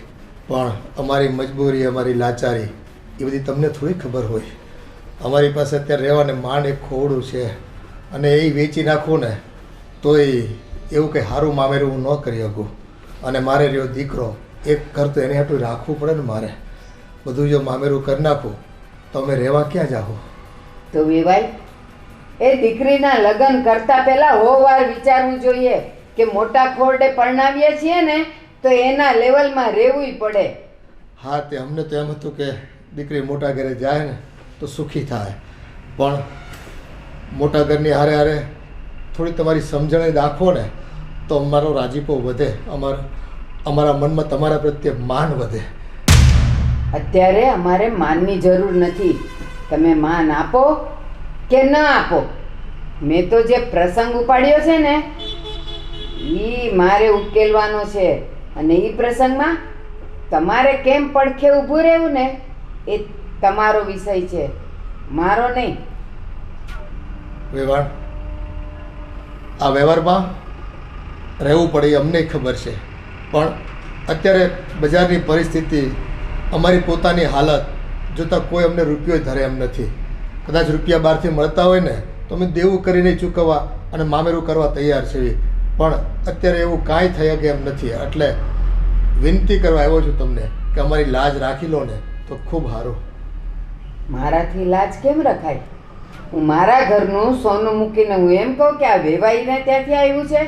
પણ અમારી મજબૂરી, અમારી લાચારી એ બધી તમને થોડી ખબર હોય. અમારી પાસે અત્યારે રહેવાને માંડ એક ખોવડું છે અને એ વેચી નાખવું ને તોય એવું કંઈ સારું મામેરું હું ન કરી શકું. અને મારે રહ્યો દીકરો, એક ઘર તો એને હાટું રાખવું પડે ને મારે. બધું જો મામેરું કરી નાખું તો અમે રહેવા ક્યાં જાઓ? તો વેવાઈ, એ દીકરીના લગ્ન કરતા પહેલા વાર વિચારવું જોઈએ કે મોટા ખોરડે પરણાવીએ છીએ ને તો એના લેવલમાં રહેવું પડે. હા, તે અમને તો એમ હતું કે દીકરી મોટા ઘરે જાય ને તો સુખી થાય, પણ મોટા ઘરની હારે હારે થોડી તમારી સમજણ દાખવો ને તો અમારો રાજીપો વધે, અમારા મનમાં તમારા પ્રત્યે માન વધે. અત્યારે અમારે માનની જરૂર નથી. તમે માન આપો કે ન આપો, મેં તો જે પ્રસંગ ઉપાડ્યો છે ને એ મારે ઉકેલવાનો છે, અને એ પ્રસંગમાં તમારે કેમ પડખે ઊભું રહેવું ને એ તમારો વિષય છે, મારો નહીં. વ્યવહાર, આ વ્યવહારમાં રહેવું પડે એ અમને ખબર છે, પણ અત્યારે બજારની પરિસ્થિતિ, અમારી પોતાની હાલત જોતાં કોઈ અમને રૂપિયો ધરે એમ નથી. કદાચ રૂપિયા બહારથી મળતા હોય ને તો અમે દેવું કરીને ચૂકવવા અને મામેરું કરવા તૈયાર છીએ, પણ અત્યારે એવું કાંઈ થઈ શકે એમ નથી. એટલે વિનંતી કરવા આવ્યો છું તમને કે અમારી લાજ રાખી લો ને તો ખૂબ સારું. મારાથી લાજ કેમ રખાય? હું મારા ઘરનું સોનું મૂકીને હું એમ કહું કે આ વેવાઈને ત્યાંથી આવ્યું છે,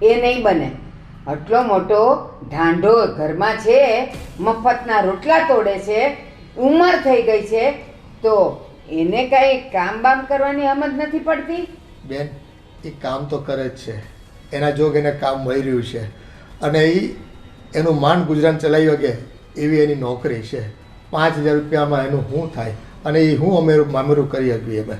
એ નહીં બને. આટલો મોટો ઢાંઢો ઘરમાં છે, મફતના રોટલા તોડે છે, ઉંમર થઈ ગઈ છે, તો એને કાંઈ કામ બામ કરવાની સમજ નથી પડતી? બેન, એ કામ તો કરે જ છે, એના જોગ એને કામ મળી રહ્યું છે, અને એ એનું માંડ ગુજરાન ચલાવી શકે એવી એની નોકરી છે. 5,000 રૂપિયામાં એનું શું થાય અને એ હું અમેરું મામેરું કરી શકીએ અમે.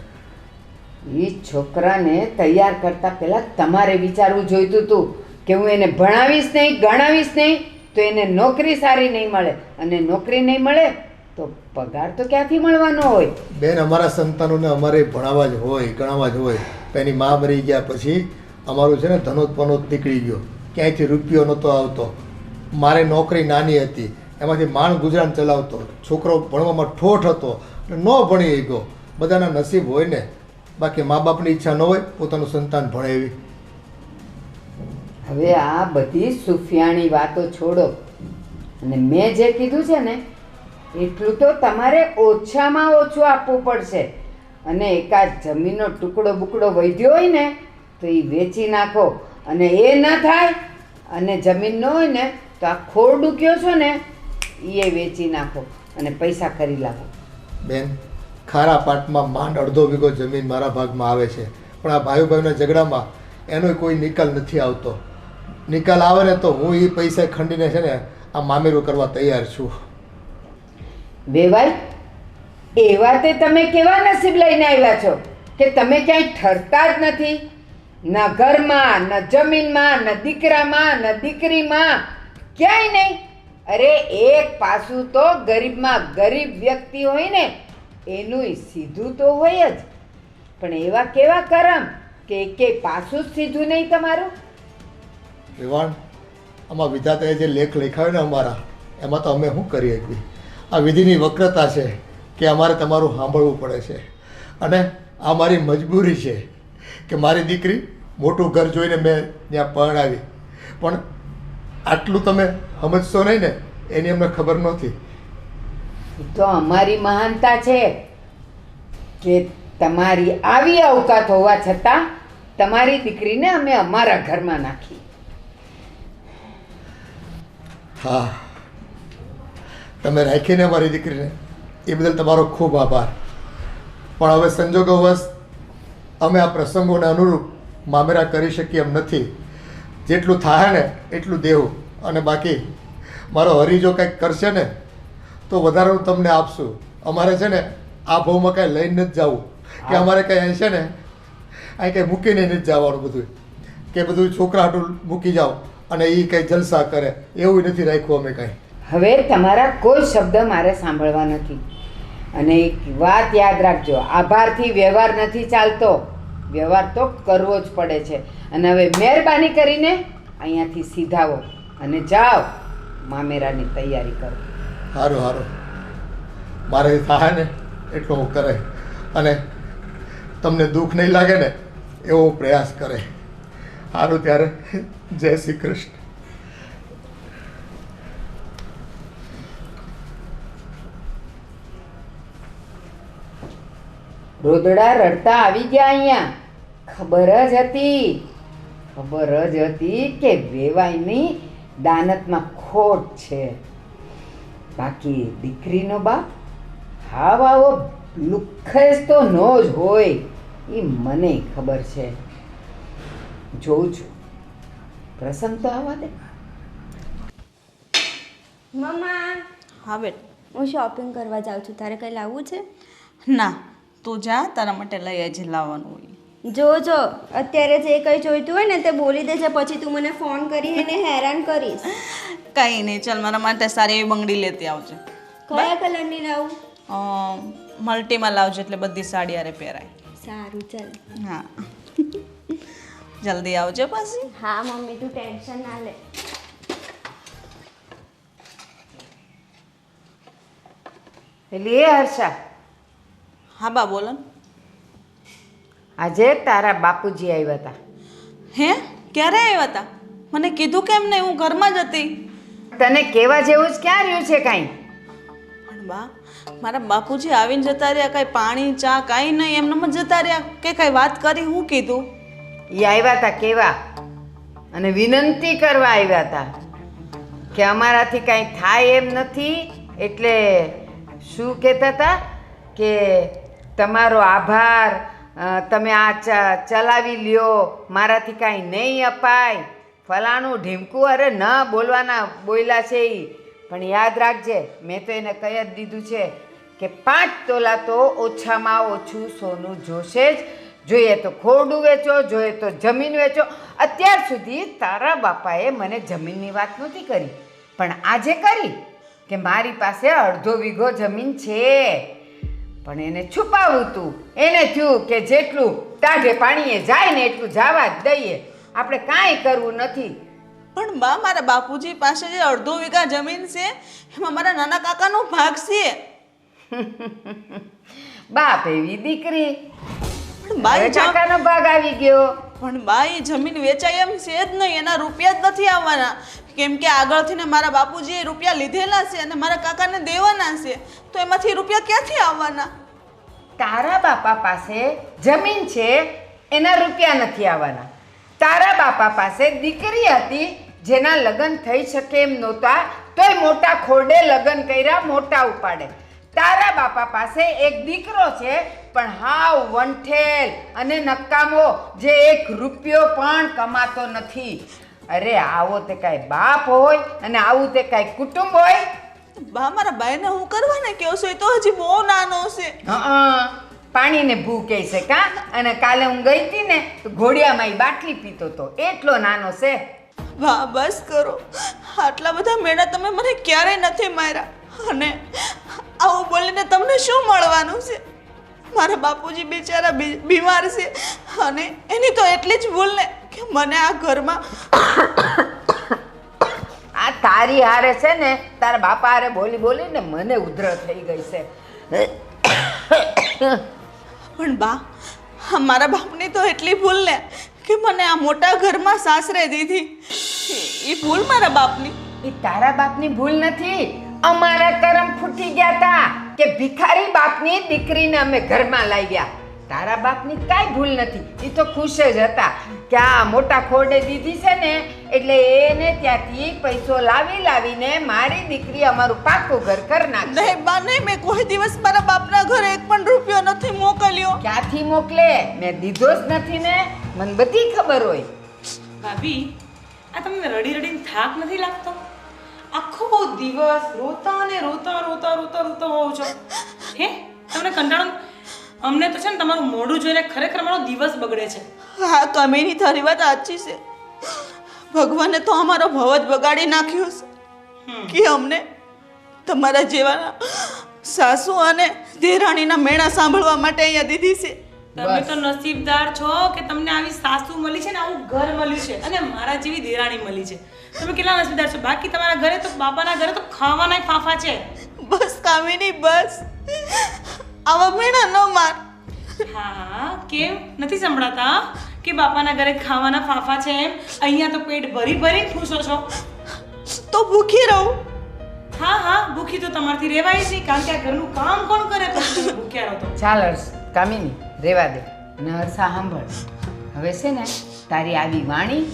એ છોકરાને તૈયાર કરતા પહેલા તમારે વિચારવું જોઈતું હતું કે હું એને ભણાવીશ નહીં, ગણાવીશ નહીં તો એને નોકરી સારી નહીં મળે, અને નોકરી નહીં મળે તો પગાર તો ક્યાંથી મળવાનો હોય? બેન, અમારા સંતાનોને અમારે ભણાવવા જ હોય, ગણાવવા જ હોય. તો એની મા મરી ગયા પછી અમારું છે ને ધનોત પનોત નીકળી ગયો, ક્યાંયથી રૂપિયો નહોતો આવતો. મારે નોકરી નાની હતી, એમાંથી માંડ ગુજરાન ચલાવતો. છોકરો ભણવામાં ઠોઠ હતો એટલે ન ભણી ગયો. બધાના નસીબ હોય ને, બાકી મા બાપની ઈચ્છા ન હોય પોતાનું સંતાન ભણે એવી. હવે આ બધી સુફિયાણી વાતો છોડો, અને મેં જે કીધું છે ને એટલું તો તમારે ઓછામાં ઓછું આપવું પડશે. અને એકાદ જમીનનો ટુકડો બુકડો વધ્યો હોય ને તો એ વેચી નાખો, અને એ ન થાય અને જમીન ન હોય ને તો આ ખોરડું કયો છો ને એ વેચી નાખો અને પૈસા કરી લાવો. બેન, ખારા પાટમાં માંડ અડધો વીઘો જમીન મારા ભાગમાં આવે છે, પણ આ ભાઈ ભાઈના ઝઘડામાં એનો કોઈ નિકાલ નથી આવતો. નિકાલ આવે ને તો હું એ પૈસા ખંડીને છે ને આ મામેરું કરવા તૈયાર છું. વેવાઈ, એવા તે તમે કેવા નસીબ લઈને આવ્યા છો કે તમે ક્યાંય ઠરતા જ નથી, ન ઘરમાં, ન જમીનમાં, ન દીકરામાં, ન દીકરીમાં, ક્યાંય નહીં. અરે એક પાસું તો ગરીબમાં ગરીબ વ્યક્તિ હોય ને એનું સીધું તો હોય જ, પણ એવા કેવા કરમ કે એકે પાસું જ સીધું નહીં તમારું. વિવાણ, આમાં વિધાતાએ જે લેખ લખાયો ને અમારા, એમાં તો અમે શું કરી શકીએ? આ વિધિની વક્રતા છે કે અમારે તમારું સાંભળવું પડે છે, અને આ મારી મજબૂરી છે કે મારી દીકરી મોટું ઘર જોઈને મેં ત્યાં પરણાવી, પણ આટલું તમે સમજશો નહીં ને એની અમને ખબર નહોતી. તો અમારી મહાનતા છે કે તમારી આવી અવકાત હોવા છતાં તમારી દીકરીને અમે અમારા ઘરમાં નાખી. હા, તમે રાખીને અમારી દીકરીને એ બદલ તમારો ખૂબ આભાર. પણ હવે સંજોગોવશ અમે આ પ્રસંગોને અનુરૂપ મામેરા કરી શકીએ એમ નથી. જેટલું થાય ને એટલું દેવું, અને બાકી મારો હરી જો કંઈક કરશે ને તો વધારાનું તમને આપશું. અમારે છે ને આ ભાવમાં કાંઈ લઈને નથી જવું, કે અમારે કંઈ અહીં છે ને અહીં કંઈ મૂકીને નથી જવાનું બધું, કે બધું છોકરા હાટું મૂકી જાઓ અને એ કંઈ જલસા કરે, એવું નથી રાખ્યું અમે કાંઈ. હવે તમારા કોઈ શબ્દ મારે સાંભળવા નથી. અને એક વાત યાદ રાખજો, આભારથી વ્યવહાર નથી ચાલતો, વ્યવહાર તો કરવો જ પડે છે. અને હવે મહેરબાની કરીને અહીંયાથી સીધાવો અને જાઓ મામેરાની તૈયારી કરો. સારું સારું, મારે થાય ને એટલું હું કરે, અને તમને દુઃખ નહીં લાગે ને એવો હું પ્રયાસ કરે. સારું, ત્યારે જય શ્રી કૃષ્ણ. રોદડા રડતા આવી ગયા અહીંયા. ખબર જ હતી કે વેવાઈની દાનતમાં ખોટ છે. બાકી દીકરીનો બાપ હાવ આવો લુખ્ખેસ તો નો જ હોય, એ મને ખબર છે. જોઉં છું, પ્રસંગ તો આવવા દે. મમ્મા, હા બેટ. હું શોપિંગ કરવા જાઉં છું, તારે કંઈ લાવવું છે? ના, તું જા, તારા માટે લઈ આવજે લાવવાનું હોય. જો અત્યારે જે કંઈ જોઈતું હોય ને તે બોલી દેજે, પછી તું મને ફોન કરી એને હેરાન કરીશ. કંઈ નહીં, ચાલ મારા માટે સારી એવી બંગડી લેતી આવજે. કયા કલરની લાવું? મલ્ટીમાં લાવજે એટલે બધી સાડી હારે પહેરાય. સારું, ચાલ. હા, જલ્દી આવજે પાછી. હા મમ્મી, તું ટેન્શન ના લે. એટલે એ હર્ષા, હા બા બોલો ને. આજે તારા બાપુજી આવ્યા હતા. હે, ક્યારે આવ્યા હતા? મને કીધું કેમ નહીં? હું ઘરમાં જ હતી. તને કેવા જેવું જ ક્યાં રહ્યું છે કાંઈ? પણ બા, મારા બાપુજી આવીને જતા રહ્યા, કાંઈ પાણી ચા કાંઈ નહીં, એમને જ જતા રહ્યા કે કાંઈ વાત કરી? હું કીધું? એ આવ્યા હતા કેવા, અને વિનંતી કરવા આવ્યા હતા કે અમારાથી કાંઈ થાય એમ નથી, એટલે શું કહેતા હતા કે તમારો આભાર, તમે આ ચલાવી લ્યો, મારાથી કાંઈ નહીં અપાય, ફલાણું ઢીમકું અરે ન બોલવાના બોલ્યા છે એ, પણ યાદ રાખજે મેં તો એને કહી જ દીધું છે કે 5 તોલા તો ઓછામાં ઓછું સોનું જોશે જ. જોઈએ તો ખોરડું વેચો, જોઈએ તો જમીન વેચો. અત્યાર સુધી તારા બાપાએ મને જમીનની વાત નહોતી કરી, પણ આજે કરી કે મારી પાસે અડધો વીઘો જમીન છે. પણ એને છુપાવું તું. એને થયું કે જેટલું ટાઢે પાણીએ જાય ને એટલું જવા જ દઈએ, આપણે કાંઈ કરવું નથી. પણ બા, મારા બાપુજી પાસે જે અડધો વીઘા જમીન છે એમાં મારા નાના કાકાનો ભાગ છે. બાપ એવી દીકરી, પણ બા, હવે કાકાનો ભાગ આવી ગયો. પણ બા એ જમીન વેચાય એમ છે જ નહીં, એના રૂપિયા જ નથી આવવાના. કેમ કે આગળથી ને મારા બાપુજીએ રૂપિયા લીધેલા છે અને મારા કાકાને દેવાના છે, તો એમાંથી રૂપિયા ક્યાંથી આવવાના? તારા બાપા પાસે જમીન છે, એના રૂપિયા નથી આવવાના. તારા બાપા પાસે દીકરી હતી જેના લગ્ન થઈ શકે એમ નહોતા, તોય મોટા ખોરડે લગ્ન કર્યા, મોટા ઉપાડે. તારા બાપા પાસે એક દીકરો છે પણ હાવ વંઠેલ અને નકામો, જે 1 રૂપિયો પણ કમાતો નથી. અરે આવો તે કાંઈ બાપ હોય અને આવું તે કાંઈ કુટુંબ હોય? બા, મારા ભાઈને હું કરવાને કહો છો? એ તો હજી બહુ નાનો છે. પાણીને ભૂ કહે છે કા? અને કાલે હું ગઈ હતી ને તો ઘોડિયામાં ઈ બાટલી પીતો તો, એટલો નાનો છે. બા, બસ કરો. આટલા બધા મેળા તમે મને ક્યારેય નથી માર્યા, અને આવું બોલીને તમને શું મળવાનું છે? મારા બાપુજી બિચારા બીમાર છે, અને એની તો એટલી જ ભૂલ ને કે મને આ ઘરમાં આ તારી હારે છે ને, તારા બાપા હારે બોલી બોલીને મને ઉધરસ થઈ ગઈ છે. પણ બા, મારા બાપની તો એટલી ભૂલ ને કે મને આ મોટા ઘરમાં સાસરે દીધી. એ ભૂલ મારા બાપની. એ તારા બાપની ભૂલ નથી, અમારા કરમ ફૂટી ગયા તા કે ભિખારી બાપની દીકરીને અમે ઘરમાં લાવ્યા. તારા બાપની કાંઈ ભૂલ નથી, એ તો ખુશ જ હતા કે આ મોટા ખોરડે દીધી છે ને એટલે એને ત્યાંથી પૈસો લાવીને મારી દીકરી અમારું પાકું ઘર કરી નાખશે. નહીં બા, નહીં. મેં કોઈ દિવસ મારા બાપના ઘરે 1 પણ રૂપિયો નથી મોકલ્યો. ક્યાંથી મોકલે? મેં દીધો જ નથી ને, મને બધી ખબર હોય. ભાભી, આ તમને રડી રડીને થાક નથી લાગતો? આખો દિવસ રોતા ને રોતા રોતા રોતા રોતા હોવ છો. હે, તમને કંટાળો? અમને તો છે ને તમારું મોઢું જોઈને ખરેખર મારો દિવસ બગડે છે. હા, કમીની તારી વાત સાચી છે. ભગવાને તો અમારો ભવ જ બગાડી નાખ્યો છે કે અમને તમારા જેવા સાસુ અને દેરાણીના મેળા સાંભળવા માટે અહીંયા દીધી છે. તમે તો નસીબદાર છો કે તમને આવી સાસુ મળી છે ને, આવું ઘર મળ્યું છે, અને મારા જેવી દેરાણી મળી છે. તમે કેટલા નસીબદાર છો. બાકી તમારા ઘરે તો, બાપાના ઘરે તો ખાવાના ફાફા છે. બસ કામિની, બસ આવા મેળા ન માર. હા, કેમ નથી સંભળાતા કે બાપાના ઘરે ખાવાના ફાફા છે એમ? અહીંયા તો પેટ ભરી ભરીને ઠૂસો છો. તો ભૂખી રહું. હા હા, ભૂખી તો તમારથી રહેવાય છે, કારણ કે આ ઘરનું કામ કોણ કરે પછી તમે ભૂખ્યા રહો તો? ચાલ હર્ષ, કામિની રેવા દે ને. હર્ષા સાંભળ, હવે છે ને તારી આવી વાણી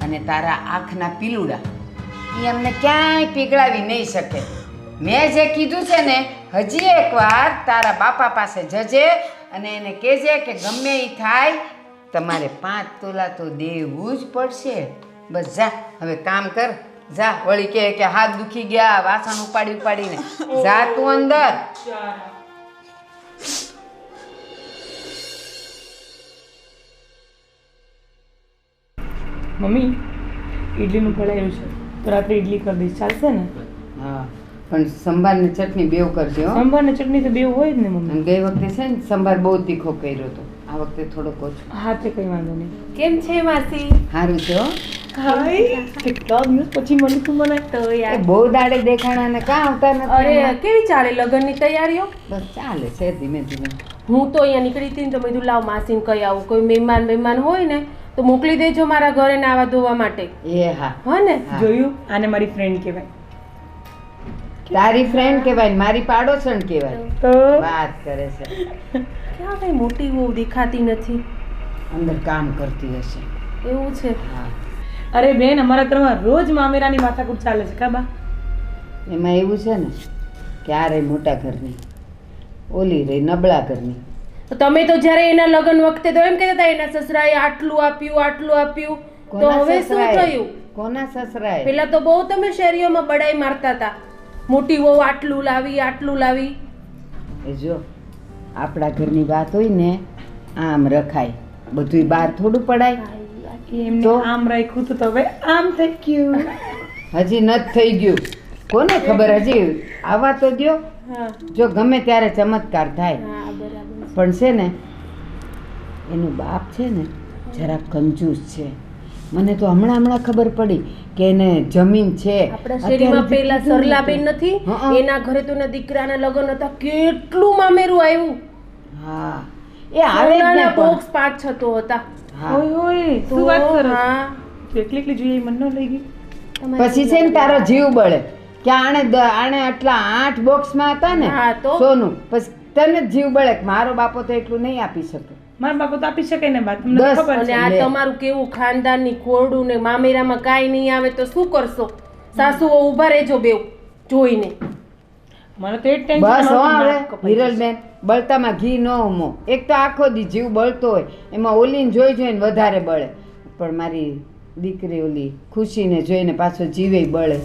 અને તારા આંખના પીલુડા એ અમને ક્યાંય પીગળાવી નહીં શકે. મેં જે કીધું છે ને, હજી એકવાર તારા બાપા પાસે જજે અને એને કહેજે કે ગમે એ થાય તમારે 5 તોલા તો દેવું જ પડશે. બસ જા, હવે કામ કર. જા, વળી કે હાથ દુખી ગયા વાસણ ઉપાડીને જા તું અંદર. મમ્મી, ઇડલીનું ભળાયું છે તો રાત્રે ઇડલી કરી દઈશ, ચાલશે ને? હા, પણ સંભાર ને ચટણી બેવ કરજો. સંભાર ને ચટણી તો બેવ હોય જ ને મમ્મી. ગઈ વખતે છે ને સંભાર બહુ તીખો કર્યો હતો, આ વખતે થોડોક ઓછો. હા, તે કઈ વાંધો નહીં. કેમ છે માસી? સારું છે હો. હાય, કેટલા દિવસ પછી મળી તું મને. તો યાર, બહુ દાડે દેખાણા ને કાં આવતા નથી. અરે કેવી ચાલે લગ્નની તૈયારીઓ? બસ ચાલે છે ધીમે ધીમે. હું તો અહીંયા નીકળી હતી ને તો મેં કીધું લાવ માસીને કહી આવું, કોઈ મહેમાન હોય ને તો મોકલી દેજો મારા ઘરે નાવા ધોવા માટે. એ હા, હા ને? જોયું, આને મારી ફ્રેન્ડ કહેવાય. તારી ફ્રેન્ડ કહેવાય, મારી પાડોશણ કહેવાય. તો વાત કરે છે. ક્યાં કઈ મોટી બહુ દેખાતી નથી. અંદર કામ કરતી હશે. એવું છે? હા, અરે બેન, અમારા ઘરમાં રોજ મામેરાની માથાકૂટ ચાલે છે. કાબા એમાં એવું છે ને કે આ રહી મોટા ઘરની, ઓલી રહી નબળા ઘરની. તો તમે તો જ્યારે એના લગ્ન વખતે તો એમ કહેતા હતા એના સસરાએ આટલું આપ્યું. તો કોના હવે શું સસરાએ? થયું? કોના સસરાએ? પેલા તો બહુ તમે શેરીઓમાં બડાઈ મારતા હતા, મોટી વહુ આટલું લાવી આટલું લાવી. એ જો આપણા ઘરની વાત હોય ને આમ રખાય, બધુંય બહાર થોડું પડાય. એમને તો? આમ રાખ્યું તો હવે આમ થઈ ગયું. હજી નથી થઈ ગયું, કોને ખબર, હજી આવા તો દ્યો. હા જો ગમે ત્યારે ચમત્કાર થાય. હા બરાબર. પણ છે ને એનું બાપ છે ને જરા કંજૂસ છે. મને તો હમણાં ખબર પડી કે એને જમીન છે. આપણા શેરીમાં પેલા સરલાબેન નથી, હં. એના ઘરે તો એના દીકરાના લગ્ન હતા, કેટલું મામેરું આવ્યું. હા એ આવે જ ને સોનાના પણ. બોક્સ 5-6 તો હતા. હા. ઓય ઓય તો શું વાત કરો? હા. એકલી એકલી જોઈએ મન ન લઈ ગઈ. તમારી પછી છે ને તારો જીવ બળે કે આણે આટલા 8 બોક્સમાં હતા ને હા, તો? સોનું. પછી તને જ જીવ બળે કે મારો બાપો તો એટલું નહીં આપી શકે. મારા બાપુ તો આપી શકે ને બા, તમને બસ. ખબર અને છે. આ લે. તમારું કેવું ખાનદાનની ખોરડું ને મામેરામાં કાંઈ નહીં આવે તો શું કરશો? સાસુઓ ઊભા રહેજો બેવ જોઈને. મને તો એ જ બસ હો હવે ટેન્શન. હિરલબેન, બળતામાં ઘી ન ઉમો. એક તો આખો દી જીવ બળતો હોય, એમાં ઓલીને જોઈને વધારે બળે. પણ મારી દીકરી ઓલી ખુશીને જોઈને પાછો જીવે બળે.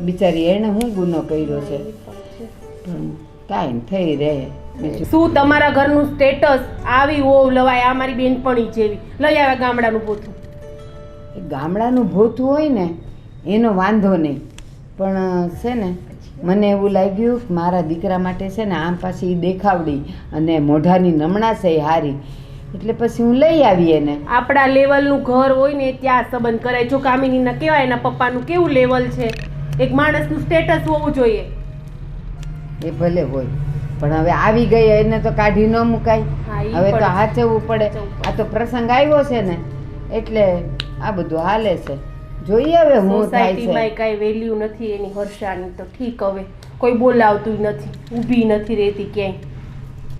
બિચારી એણે હું ગુનો કર્યો છે, પણ કાંઈ થઈ રહે. બીજું શું તમારા ઘરનું સ્ટેટસ આવી હોવ લવાય, આ મારી બેનપણી જેવી લઈ આવ્યા ગામડાનું પોતું. એ ગામડાનું ભૂતું હોય ને એનો વાંધો નહીં, પણ છે ને મને એવું લાગ્યું કે મારા દીકરા માટે છે ને આમ પાછી ઈ દેખાવડી અને મોઢાની નમણાશે હારી, એટલે પછી હું લઈ આવી એને. આપણા લેવલનું ઘર હોય ને ત્યાં સંબંધ કરાય. જો કામિનીના કેવાય એના પપ્પાનું કેવું લેવલ છે, એક માણસનું સ્ટેટસ હોવું જોઈએ. એ ભલે હોય, પણ હવે આવી ગઈ એને તો કાઢી ન મુકાય. હા, ઈ હવે તો પડે. હાચવવું પડે. આ તો પ્રસંગ આવ્યો છે ને એટલે આ બધું હાલે છે. જોઈએ હવે હું થાય સોસાયટીમાં છે. કાંઈ વેલ્યુ નથી એની હર્ષાની તો ઠીક, હવે કોઈ બોલાવતું નથી, ઊભી નથી રહેતી ક્યાંય.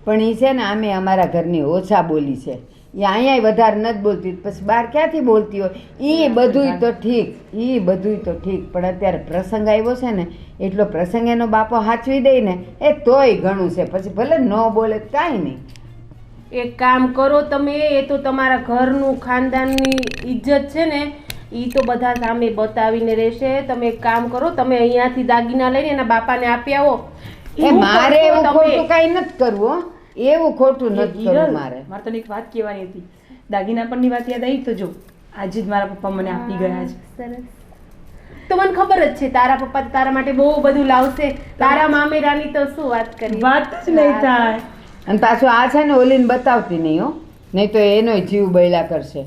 પણ એ છે ને આમે અમારા ઘરની ઓછા બોલી છે, એ અહીંયા વધારે નથી બોલતી, પછી બહાર ક્યાંથી બોલતી હોય. એ બધુંય તો ઠીક, પણ અત્યારે પ્રસંગ આવ્યો છે ને એટલો પ્રસંગ એનો બાપો હાચવી દે ને એ તોય ઘણું છે. પછી ભલે ન બોલે તો કાંઈ નહીં. એક કામ કરો તમે, એ તો તમારા ઘરનું ખાનદાનની ઇજ્જત છે ને એ તો બધા સામે બતાવીને રહેશે. તમે એક કામ કરો, તમે અહીંયાથી દાગીના લઈને એના બાપાને આપી આવો. એ એવું મારે કરશો એવું તમે. ખોટું કાંઈ નથી કરવું હો. એવું ખોટું નથી કરવું હિરલ, મારે. મારે તને એક વાત કહેવાની હતી. દાગીના પરની વાત યાદ આવી તો જો આજે જ મારા પપ્પા મને આપી ગયા છે. સરસ. તો મને ખબર જ છે તારા પપ્પા તો તારા માટે બહુ બધું લાવશે. તારા મામેરાની તો શું વાત કરી. વાત જ નહીં થાય. અને પાછું આ છે ને ઓલીને બતાવતી નહીં હો, નહીં તો એનોય જીવ બૈલા કરશે.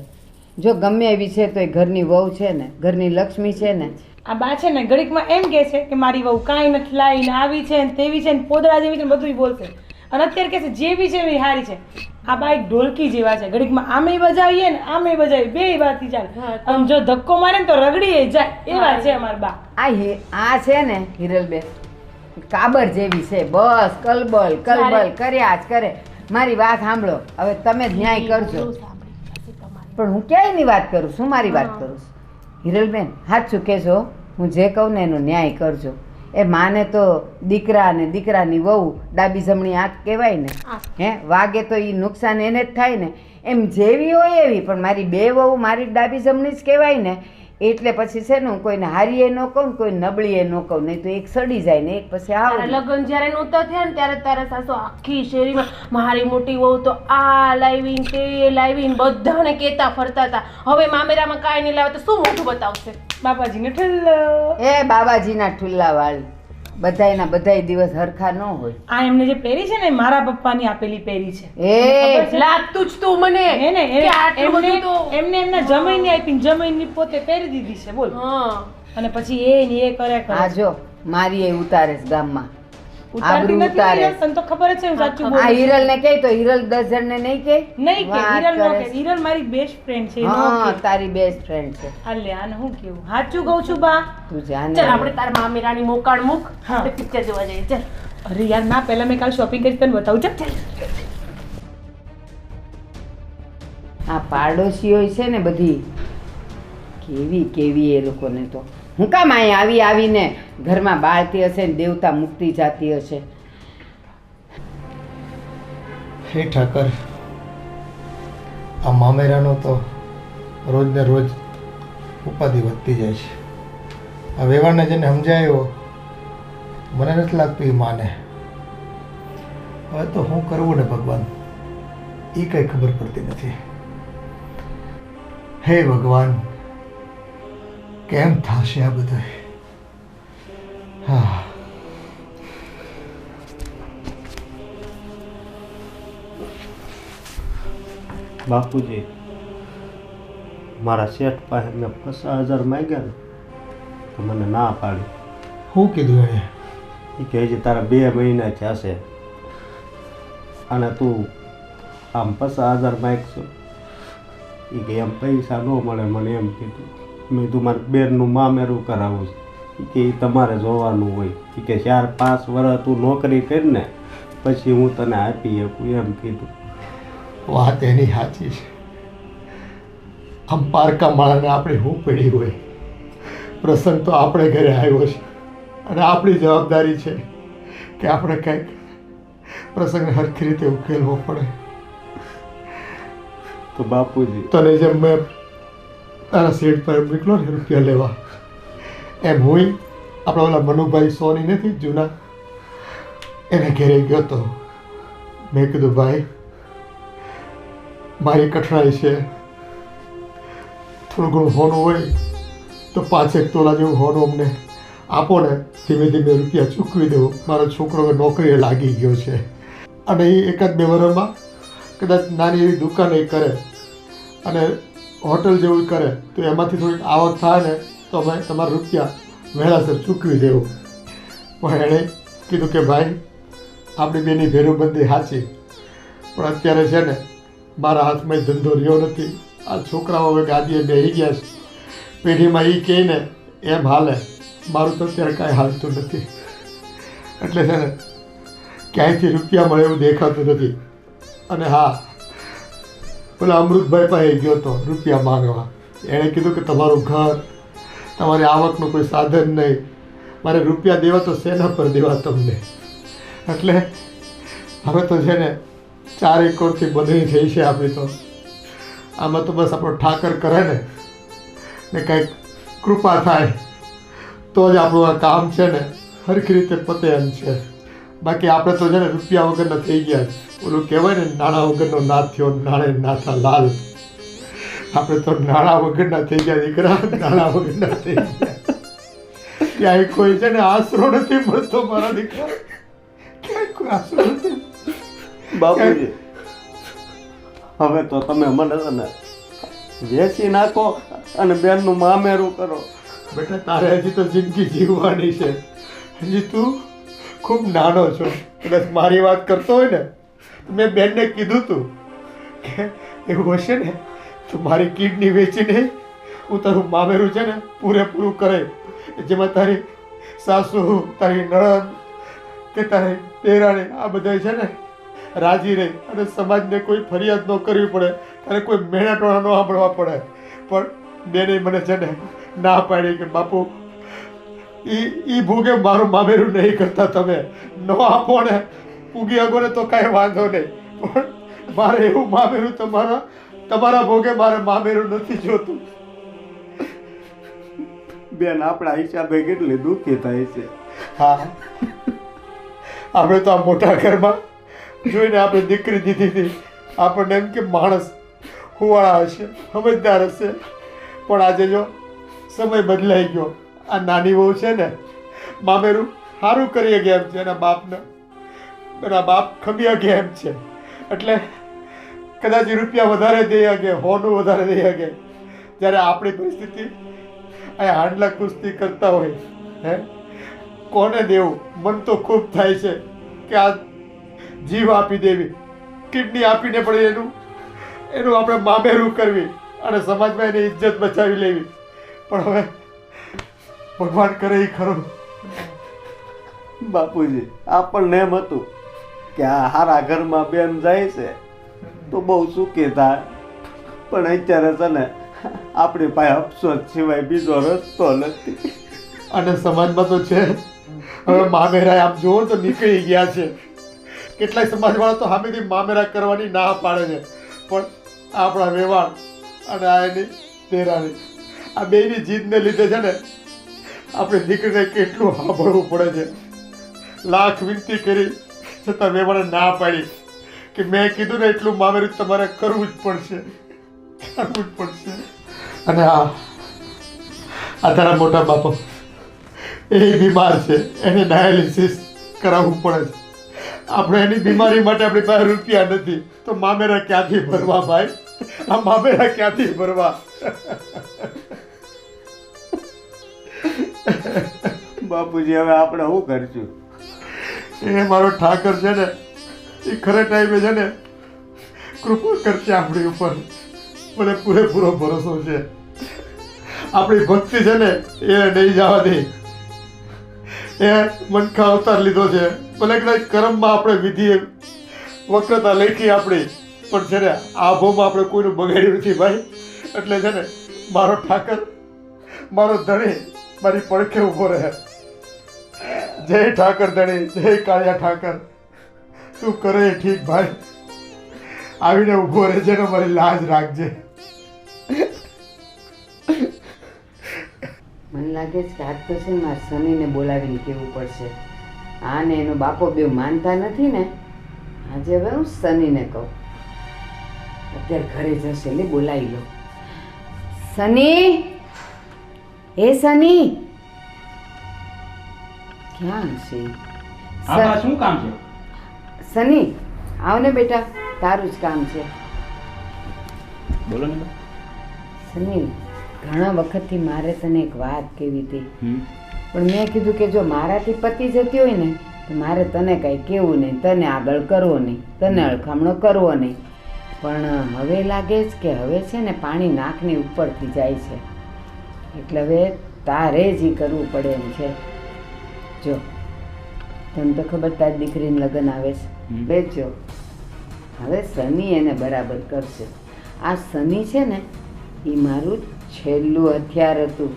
જો ગમે એવી છે તો એ ઘરની વહુ છે ને, ઘરની લક્ષ્મી છે ને. આ બા છે ને ઘડીકમાં એમ કહે છે કે મારી વહુ કાંઈ નથી લાવી ને આવી છે ને તેવી છે ને પોદળા જેવી છે ને બધું બોલશે. અને અત્યારે કહે છે જેવી છે એવી હારી છે. આ બા એક ઢોલકી જેવા છે, ઘડીકમાં આમે બજાવીએ ને આમે બજાવી, બે વાતથી ચાલે. આમ જો ધક્કો મારે ને તો રગડીએ જાય એવા છે અમારા બા. આ છે ને હિરલબેન કાબર જેવી છે, બસ કલબલ કર્યા જ કરે. મારી વાત સાંભળો, હવે તમે જ ન્યાય કરજો. પણ હું ક્યાંયની વાત કરું છું, મારી વાત કરું છું. હિરલબેન સાચું કહેજો, હું જે કહું ને એનો ન્યાય કરજો. એ માને તો દીકરા અને દીકરાની વહુ ડાબી જમણી આંખ કહેવાય ને, હે વાગે તો એ નુકસાન એને જ થાય ને. એમ જેવી હોય એવી, પણ મારી બે વહુ મારી ડાબી જમણી જ કહેવાય ને. એટલે પછી છે ને હું કોઈને હારીએ ન કહું ને કોઈ નબળીએ ન કહું, નહીં તો એક સડી જાય ને એક પછી તારા આવ. લગ્ન જ્યારે નહોતા થયા ને ત્યારે તારા સાસુ આખી શેરીમાં મારી મોટી વહુ તો આ લાવીને તે લાવીને બધાને કહેતા ફરતા હતા. હવે મામેરામાં કાંઈ નહીં લાવે તો શું મોઢું બતાવશે? બાપાજીને ઠલ્લો. એ બાબાજીના ઠુલ્લા વાળી બધાયના બધાય દિવસ હરખા ન હોય. આ એમને જે પહેરી છે ને મારા પપ્પાની આપેલી પહેરી છે. એ લાગતું જ તું મને હે ને કે આટલું બધું તો એમને એમના જમાઈને આપીને જમાઈની પોતે પહેરી દીધી છે બોલ. હા અને પછી એ ને એ કરે આ જો મારી એ ઉતારે છે ગામમાં, ઉતારતી આબરૂ નથી ઉતારે. હિરલ, તને તો ખબર જ છે હું સાચું આ બોલું છું. હિરલ ને કહે તો હિરલ 10 જણને નહીં કહે. નહીં કે વાત હિરલ નો કરે કે છે. હિરલ મારી બેસ્ટ ફ્રેન્ડ છે. હા તારી બેસ્ટ ફ્રેન્ડ છે. હાલે આને હું કેવું સાચું કહું છું બા. તું જાને. ચાલ આપણે તારા મામેરાની મોકાણ મૂક, હા. આપણે પિક્ચર જોવા જઈએ. ચાલ. અરે યાર ના પહેલા મેં કાલ શોપિંગ કરી તને બતાવું ચાલ. આ પાડોશીઓ છે ને બધી કેવી એ લોકોને તો હું કામ અહીં આવીને ઘરમાં બાળતી હશે ને દેવતા મુક્તિ જાતી હશે. હે ઠાકર, આ મામેરાનો તો રોજ ને રોજ ઉપાધિ વધતી જાય છે. આ વ્યવહારને જેને સમજાયો મને નથી લાગતું એ માને. હવે તો શું કરવું ને ભગવાન એ કંઈ ખબર પડતી નથી. હે ભગવાન, કેમ થશે આ બધું? હા, બાપુજી, મારા શેઠ પાસે મેં 50,000 માંગ્યા ને તો મને ના પાડી. શું કીધું એને? એ કહે છે તારા 2 મહિના થયા છે અને તું આમ 50,000 માંગશો. એ કે એમ પૈસા ન મળે મને એમ કીધું. મેં તું મારે બેનનું મામેરું કરાવું છે. એ કે એ તમારે જોવાનું હોય. એ કે 4-5 વર્ષ તું નોકરી કરીને પછી હું તને આપી શકું એમ કીધું. વાત એની સાચી છે. આમ પારકા માળાને આપણે શું પડી હોય? પ્રસંગ તો આપણે ઘરે આવ્યો છે અને આપણી જવાબદારી છે કે આપણે કંઈક પ્રસંગને સરખી રીતે ઉકેલવો પડે. તો બાપુજી, તને જેમ મેં તારા શેઠ પર નીકળો ને રૂપિયા લેવા, એમ હું આપણા ઓલા મનુભાઈ સોની નથી જૂના, એને ઘેરે ગયો તો. મેં કીધું ભાઈ મારી કઠણાઈ છે, થોડું ઘણું હોનું હોય તો 5-1 તોલા જેવું હોનું અમને આપો ને, ધીમે ધીમે રૂપિયા ચૂકવી દઉં. મારો છોકરો નોકરીએ લાગી ગયો છે અને એ 1-2 વર્ષમાં કદાચ નાની એવી દુકાન એ કરે અને હોટલ જેવું કરે તો એમાંથી થોડીક આવક થાય ને તો અમે તમારા રૂપિયા વહેલાસર ચૂકવી દેવું. પણ એણે કીધું કે ભાઈ આપણી બેની ભેરુબંધી સાચી, પણ અત્યારે છે ને મારા હાથમાં ધંધો રહ્યો નથી. આ છોકરાઓ હવે ગાદીએ બેસી ગયા છે, પેઢીમાં એ કહે ને એમ હાલે. મારું તો અત્યારે કાંઈ હાલતું નથી. એટલે છે ને ક્યાંયથી રૂપિયા મળે એવું દેખાતું નથી. અને હા, પેલા અમૃતભાઈ પાસે ગયો તો રૂપિયા માંગવા. એણે કીધું કે તમારું ઘર, તમારી આવકનું કોઈ સાધન નહીં, મારે રૂપિયા દેવા તો શેના પર દેવા તમને? એટલે હવે તો છે ને 4 એકરથી બધી થઈ છે આપણી તો. આમાં તો બસ આપણો ઠાકર કરે ને કંઈક કૃપા થાય તો જ આપણું આ કામ છે ને સરખી રીતે પતે એમ છે. બાકી આપણે તો છે ને રૂપિયા વગરના થઈ ગયા. ઓલું કહેવાય ને નાણાં વગરનો ના થયો નાણે નાથા લાલ. આપણે તો નાણાં વગરના થઈ ગયા દીકરા, નાણાં વગરના થઈ ગયા. ક્યાંય કોઈ છે ને આશરો નથી મળતો મારા દીકરા, ક્યાંય કોઈ આશરો નથી. બાપુજી, હવે તો તમે મને છે ને વેચી નાખો અને બેનનું મામેરું કરો. બેટા તારે હજી તો જિંદગી જીવવાની છે. હજી તું ખૂબ નાનો છો. કદાચ મારી વાત કરતો હોય ને તો મેં બેનને કીધું તું કે એવું હશે ને તો મારી કિડની વેચીને હું તારું મામેરું છે ને પૂરેપૂરું કરે, જેમાં તારી સાસુ, તારી નણંદ કે તારી દેરાણી આ બધા છે ને રાજી રહે અને સમાજને કોઈ ફરિયાદ ન કરવી પડે, તારે કોઈ મેણાટોણા ન સાંભળવા પડે. પણ બેને મને છે ને ના પાડી કે બાપુ ઈ ભૂગે મારું મામેરું નહીં કરતા, તમે ન આપો ને પૂગી આગો ને તો કાંઈ વાંધો નહીં, પણ મારે એવું મામેરું તમારા ભોગે મારે મામેરું નથી જોતું. બેન આપણા હિસાબે કેટલી દુઃખી થાય છે. હા, આપણે તો આ મોટા ઘરમાં જોઈને આપણે દીકરી દીધી હતી, આપણને એમ કે માણસ હુવાળા હશે, સમજદાર હશે. પણ આજે જો સમય બદલાઈ ગયો, આ નાની વહુ છે ને મામેરું સારું કરી ગયા એમ છે, એના બાપ ખમી ગયા એમ છે. એટલે કદાચ રૂપિયા વધારે દઈ શકે, હોનું વધારે દઈ શકે, જ્યારે આપણી પરિસ્થિતિ અહીંયા હાંડલા કુસ્તી કરતા હોય, હે કોને દેવું? મન તો ખૂબ થાય છે કે આ જીવ આપી દેવી, કિડની આપીને પણ એનું આપણે મામેરું કરવી અને સમાજમાં એની ઇજ્જત બચાવી લેવી. પણ હવે ભગવાન કરે એ ખરું. બાપુજી, આપણને એમ હતું કે આ હારા ઘરમાં બેન જાય છે તો બહુ સુખી થાય, પણ અત્યારે છે ને આપણી પાસે અફસોસ સિવાય બીજો રસ્તો નથી. અને સમાજમાં તો છે હવે મામેરા આમ જુઓ તો નીકળી ગયા છે. કેટલાય સમાજવાળા તો સામેથી મામેરા કરવાની ના પાડે છે, પણ આપણા વ્યવહાર અને આ એની દેરાણી આ બેયની જીદને લીધે છે ને આપણે દીકરીને કેટલું સાંભળવું પડે છે. લાખ વિનંતી કરી છતાં મેં મને ના પાડી કે મેં કીધું ને એટલું મામેરું તમારે કરવું જ પડશે. અને આ તારા મોટા બાપા એ બીમાર છે, એને ડાયાલિસિસ કરાવવું પડે છે. આપણે એની બીમારી માટે આપણી પાસે રૂપિયા નથી તો મામેરા ક્યાંથી ભરવા ભાઈ? આ મામેરા ક્યાંથી ભરવા? બાપુજી હવે આપણે શું કરશું? એ મારો ઠાકર છે ને એ ખરા ટાઈમે છે ને કૃપા કરશે આપણી ઉપર. મને પૂરેપૂરો ભરોસો છે. આપણી ભક્તિ છે ને એ નહીં જવા દે. એ મનખા અવતાર લીધો છે. ભલે કદાચ કર્મમાં આપણે વિધિ વક્રતા લખી આપણી, પણ છે ને આભોમાં આપણે કોઈનું બગાડ્યું નથી ભાઈ. એટલે છે ને મારો ઠાકર, મારો ધણી મારી પડખે ઊભો રહે. જય ઠાકર ધણી, જય કાળિયા ઠાકર. તું કરે એ ઠીક ભાઈ. આવીને ઊભો રહેજે ને મારી લાજ રાખજે. મને લાગે છે કે આજ તો છે ને મારા સનીને બોલાવીને કહેવું પડશે. આ ને એનો બાપો બે માનતા નથી ને, આજે હવે હું સનીને કહું. અત્યારે ઘરે જશે એટલે બોલાવી લો. સની, એ સની ક્યાં છે? આમાં શું કામ છે? સની આવ ને બેટા, તારું જ કામ છે. બોલો ને. સની, ઘણા વખતથી મારે તને એક વાત કહેવી હતી, હમ. પણ મેં કીધું કે જો મારાથી પતી જતી હોય ને તો મારે તને કાંઈ કહેવું નહીં, તને આગળ કરવો નહીં, તને અળખામણો કરવો નહીં. પણ હવે લાગે છે કે હવે છે ને પાણી નાકની ઉપરથી જાય છે, એટલે હવે તારે જ ઈ કરવું પડે એમ છે. જો તને તો ખબર તારી દીકરીને લગ્ન આવે છે, બેજો હવે શનિ એને બરાબર કરશે. આ શનિ છે ને એ મારું છેલ્લું હથિયાર હતું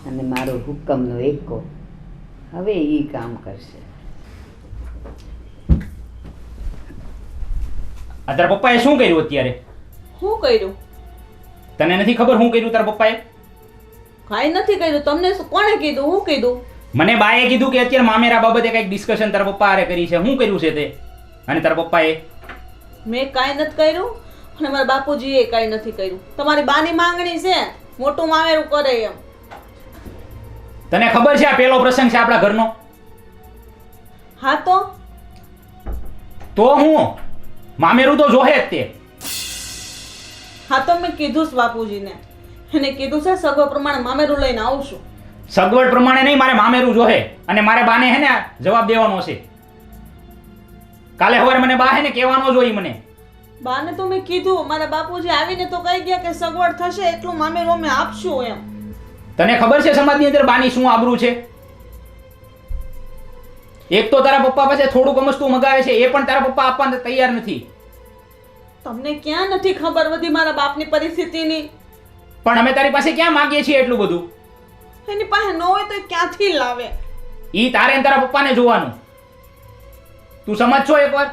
અને મારો હુકમનો એકો. હવે એ કામ કરશે. આ તારા પપ્પાએ શું કર્યું અત્યારે? શું કર્યું? તને નથી ખબર શું કર્યું તારા પપ્પાએ? કાંઈ નથી કર્યું. તમને કોણે કીધું? હું કીધું? મને બાએ કીધું કે અત્યારે મામેરા બાબતે કંઈક ડિસ્કશન તારા પપ્પા હારે કરી છે. શું કર્યું છે તે? અને તારા પપ્પાએ? મેં કાંઈ નથી કર્યું અને મારા બાપુજીએ કાંઈ નથી કર્યું. તમારી બાની માંગણી છે મોટું મામેરું કરે એમ. તને ખબર છે આ પહેલો પ્રસંગ છે આપણા ઘરનો? હા તો હું મામેરું તો જોહે જ તે. હા તો મેં કીધું જ બાપુજીને. એને કીધું છે સગવડ પ્રમાણે મામેરું લઈને આવશું. સગવડ પ્રમાણે નહીં, મારે મામેરું જોહે અને મારે બાને હે ને જવાબ દેવાનો છે. કાલે સવારે મને બા હે ને કહેવાનો જોઈ મને. બાને તો મેં કીધું, મારા બાપુજી આવીને તો કહી ગયા કે સગવડ થશે એટલું મામેરું અમે આપશું એમ. તને ખબર છે સમાજની અંદર બાની શું આબરૂ છે? એક તો તારા પપ્પા પાસે થોડુંક અમસ્તું મગાવે છે, એ પણ તારા પપ્પા આપવા તૈયાર નથી. તમને ક્યાં નથી ખબર બધી મારા બાપની પરિસ્થિતિની? પણ અમે તારી પાસે ક્યાં માંગીએ છીએ એટલું બધું? એની પાસે ન હોય તો એ ક્યાંથી લાવે? ઈ તારે ને તારા પપ્પાને જોવાનું. તું સમજશો એકવાર?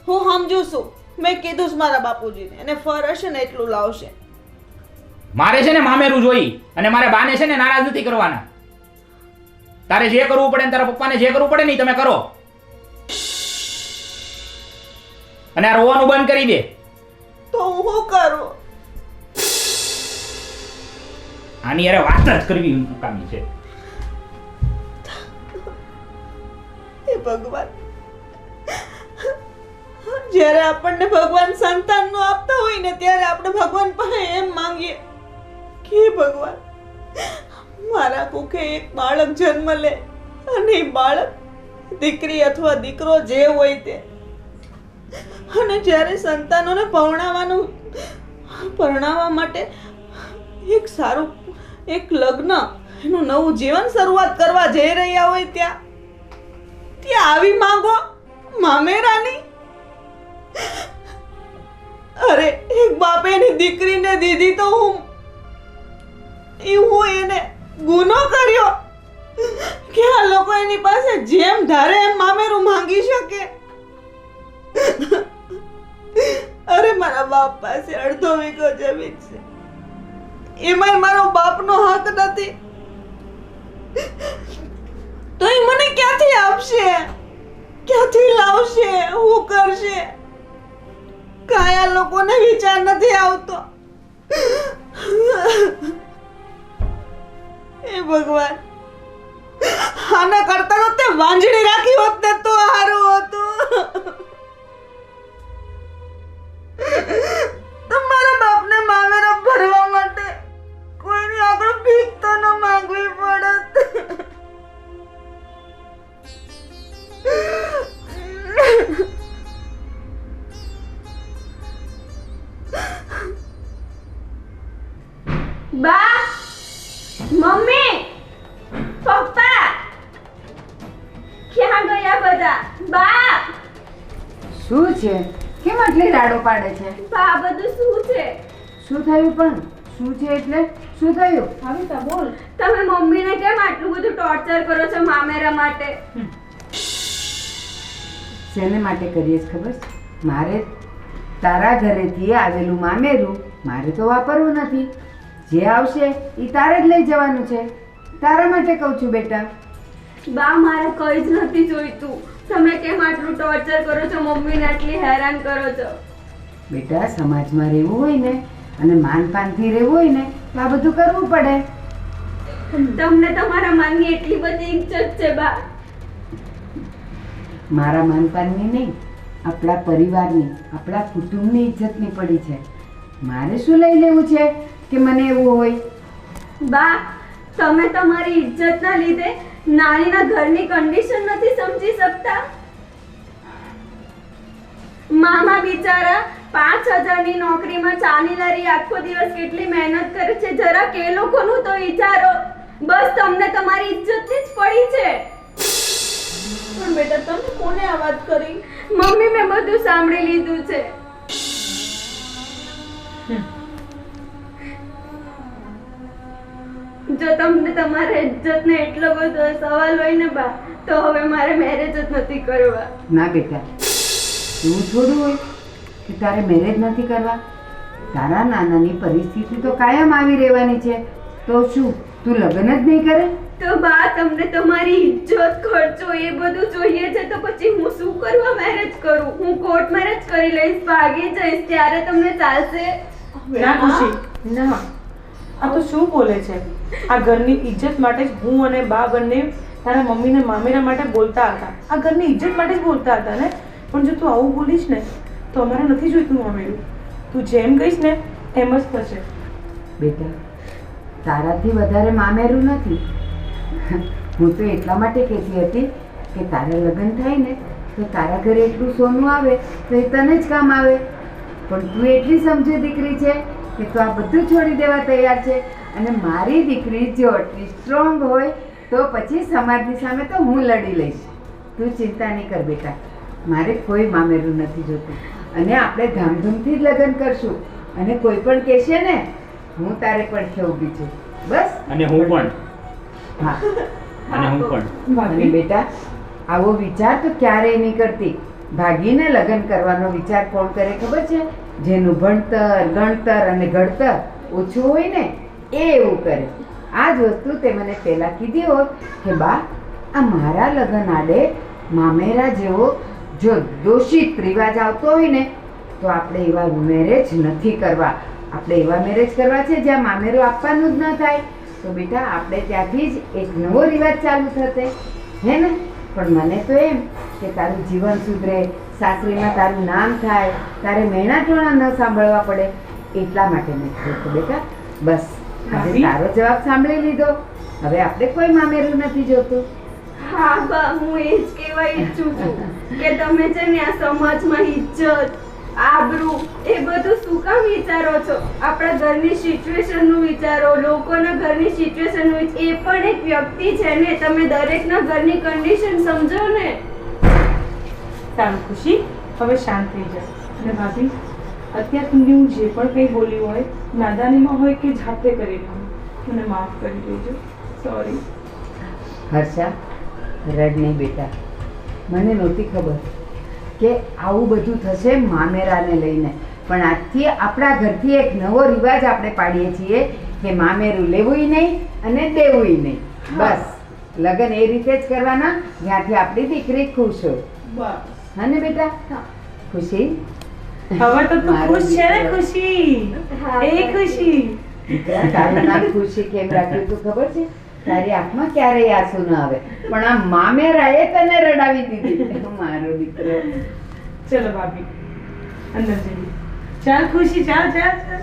હું સમજુ છું. મેં કીધું જ મારા બાપુજીને, એને ફર હશે ને એટલું લાવશે. મારે છે ને મામેરું જોઈ અને મારે બાને છે ને નારાજ નથી કરવાના. તારે જે કરવું પડે ને તારા પપ્પાને જે કરવું પડે ને ઈ તમે કરો. અને આ રોવાનું બંધ કરી દે. તો હું શું કરું? આની યાર વાત જ કરવી કામી છે. હે ભગવાન, જ્યારે આપણને ભગવાન સંતાન નો આપતા હોય ને ત્યારે આપણે ભગવાન પાસે એમ માંગીએ કે ભગવાન મારા કુખે એક બાળક જન્મ લે અને એ બાળક દીકરી અથવા દીકરો જે હોય તે. અને જ્યારે સંતાનોને પરણાવવા માટે એક સારું એક લગ્ન, એનું નવું જીવન શરૂઆત કરવા જઈ રહ્યા હોય ત્યાં આવી માંગો મામેરાની. અરે એક બાપે એની દીકરીને દીધી તો હું એને ગુનો કર્યો કે આ લોકો એની પાસે જેમ ધારે એમ મામેરું માંગી શકે? અરે મારા બાપ પાસે અડધો વીઘો જમીન છે, એમાંય મારો બાપનો હક નથી તો એ મને ક્યાંથી આપશે, ક્યાંથી લાવશે, શું કરશે? કાયા લોકોને વિચાર નથી આવતો. એ ભગવાન, આના કરતા તો તે વાંજણી રાખી હોત ને તો સારું હતું. તમારા બાપને મામેરા ભરવા માટે કોઈની આગળ ભીખ તો ન માંગવી પડત. બા, મમ્મી, પપ્પા, ક્યાં ગયા બધા? બા, શું છે? કેમ આટલી રાડો પાડે છે? બા, આ બધું શું છે? શું થયું પણ? શું છે એટલે શું થયું? ભાવિકા બોલ. તમે મમ્મીને કેમ આટલું બધું ટોર્ચર કરો છો મામેરા માટે? શેને માટે કરીએ છે ખબર છે? મારે તારા ઘરેથી આવેલું મામેરું મારે તો વાપરવું નથી. જે આવશે એ તારે જ લઈ જવાનું છે. તારા માટે કહું છું બેટા. બા, મારે કંઈ જ નથી જોઈતું. તમે કેમ આટલું ટોર્ચર કરો છો, મમ્મીને આટલી હેરાન કરો છો? બેટા, સમાજમાં રહેવું હોય ને અને માનપાનથી રહેવું હોય ને તો આ બધું કરવું પડે. તમને તમારા માનની એટલી બધી ઇજ્જત છે બા. મારા માનપાનની નહીં, આપણા પરિવારની, આપણા કુટુંબની ઇજ્જતની પડી છે. મારે શું લઈ લેવું છે કે મને એવું હોય? બા, તમે તમારી ઇજ્જતના લીધે નાનીના ઘરની કન્ડિશન નથી સમજી શકતા. મામા બિચારા 5000ની નોકરીમાં ચાની લારી આખો દિવસ કેટલી મહેનત કરે છે, જરાક એ લોકોનું તો વિચારો. બસ તમને તમારી ઇજ્જતની જ પડી છે. પણ બેટા, તમે કોને આ વાત કરી? મમ્મી, મેં બધું સાંભળી લીધું છે. જો તમને તમારા ઇજ્જતને એટલો બધો સવાલ હોય ને બા, તો હવે મારે મેરેજ જ નથી કરવા. ના બેટા, એવું થોડું હોય કે તારે મેરેજ નથી કરવા. તારા નાનાની પરિસ્થિતિ તો કાયમ આવી રહેવાની છે. તો શું તું લગ્ન જ નહીં કરે? તો બા, તમને તમારી ઇજ્જત, ખર્ચો એ બધું જોઈએ છે તો પછી હું શું કરવા મેરેજ કરું? હું કોર્ટ મેરેજ કરી લઈશ, ભાગી જઈશ, ત્યારે તમને ચાલશે? ના ખુશી, ના. આ તો શું બોલે છે? આ ઘરની ઇજ્જત માટે જ હું અને બા બંને તારા મમ્મીને મામેરા માટે બોલતા હતા. આ ઘરની ઇજ્જત માટે જ બોલતા હતા ને. પણ જો તું આવું બોલીશ ને તો અમારે નથી જોઈતું મામેરું. તું જેમ કહીશ ને એમ જ થશે. બેટા, તારાથી વધારે મામેરું નથી. હું તો એટલા માટે કહેતી હતી કે તારા લગ્ન થાય ને તો તારા ઘરે એટલું સોનું આવે તો એ તને જ કામ આવે. પણ તું એટલી સમજુ દીકરી છે કે તું આ બધું છોડી દેવા તૈયાર છે. અને મારી દીકરી જો આટલી સ્ટ્રોંગ હોય તો પછી સમાજની સામે તો હું લડી લઈશ. તું ચિંતા નહીં કર બેટા, મારે કોઈ મામેરું નથી જોતું. અને આપણે ધામધૂમથી જ લગ્ન કરશું. અને કોઈ પણ કહેશે ને, હું તારે પડખે ઊભી છું. બસ. અને હું પણ. હા, અને હું પણ. અને બેટા, આવો વિચાર તો ક્યારેય નહીં કરતી. ભાગીને લગ્ન કરવાનો વિચાર કોણ કરે ખબર છે? જેનું ભણતર, ગણતર અને ઘડતર ઓછું હોય ને એ એવું કરે. આ જ વસ્તુ તે મને પહેલાં કીધી હોત કે બા, આ મારા લગ્ન આડે મામેરા જેવો જો દોષિત રિવાજ આવતો હોય ને તો આપણે એવા મેરેજ નથી કરવા. આપણે એવા મેરેજ કરવા છે જ્યાં મામેરું આપવાનું જ ન થાય. તો બેટા, આપણે ત્યાંથી જ એક નવો રિવાજ ચાલુ થશે, હે ને? પણ મને તો એમ કે તારું જીવન સુધરે, સાસરીમાં તારું નામ થાય, તારે મહેણા ટોણા ન સાંભળવા પડે એટલા માટે મેં કીધું બેટા. બસ, આજે તારો જવાબ સાંભળી લીધો. હવે આપણે કોઈ મામેરું નથી જોતું. હા બા, હું એ જ કહેવા ઈચ્છું છું કે તમે છે ને આ સમાજમાં ઇજ્જત, આબરૂ એ બધું શું કામ વિચારો છો? આપણા ઘરની સિચ્યુએશનનું વિચારો, લોકોના ઘરની સિચ્યુએશનનું. એ પણ એક વ્યક્તિ છે ને, તમે દરેકના ઘરની કન્ડિશન સમજો ને. સારું ખુશી, હવે શાંત થઈ જાય. અને ભાભી, અત્યાર સુધી હું જે પણ કંઈ બોલી હોય, નાદાનીમાં હોય કે જાતે કરી લઉં, મને માફ કરી દેજો. સોરી. હર્ષા, રડ નહીં બેટા. મને નહોતી ખબર કે આવું બધું થશે મામેરાને લઈને. પણ આજથી આપણા ઘરથી એક નવો રિવાજ આપણે પાડીએ છીએ કે મામેરું લેવુંય નહીં અને દેવુંય નહીં. બસ લગ્ન એ રીતે જ કરવાના જ્યાંથી આપણી દીકરી ખુશ હોય. બસ હા ને બેટા? ખુશી હવે તો તું મારો ખુશ છે ને દીકરો. ખુશી? એ ખુશી. તારું નામ ખુશી કેમ રાખ્યું તું ખબર છે? તારી આંખમાં ક્યારેય આંસુ ન આવે, પણ આ મામેરાએ તને રડાવી દીધી. મારો દીકરો. ચલો ભાભી અંદર જઈએ. ચાલ ખુશી, ચાલ ચાલ ચાલ.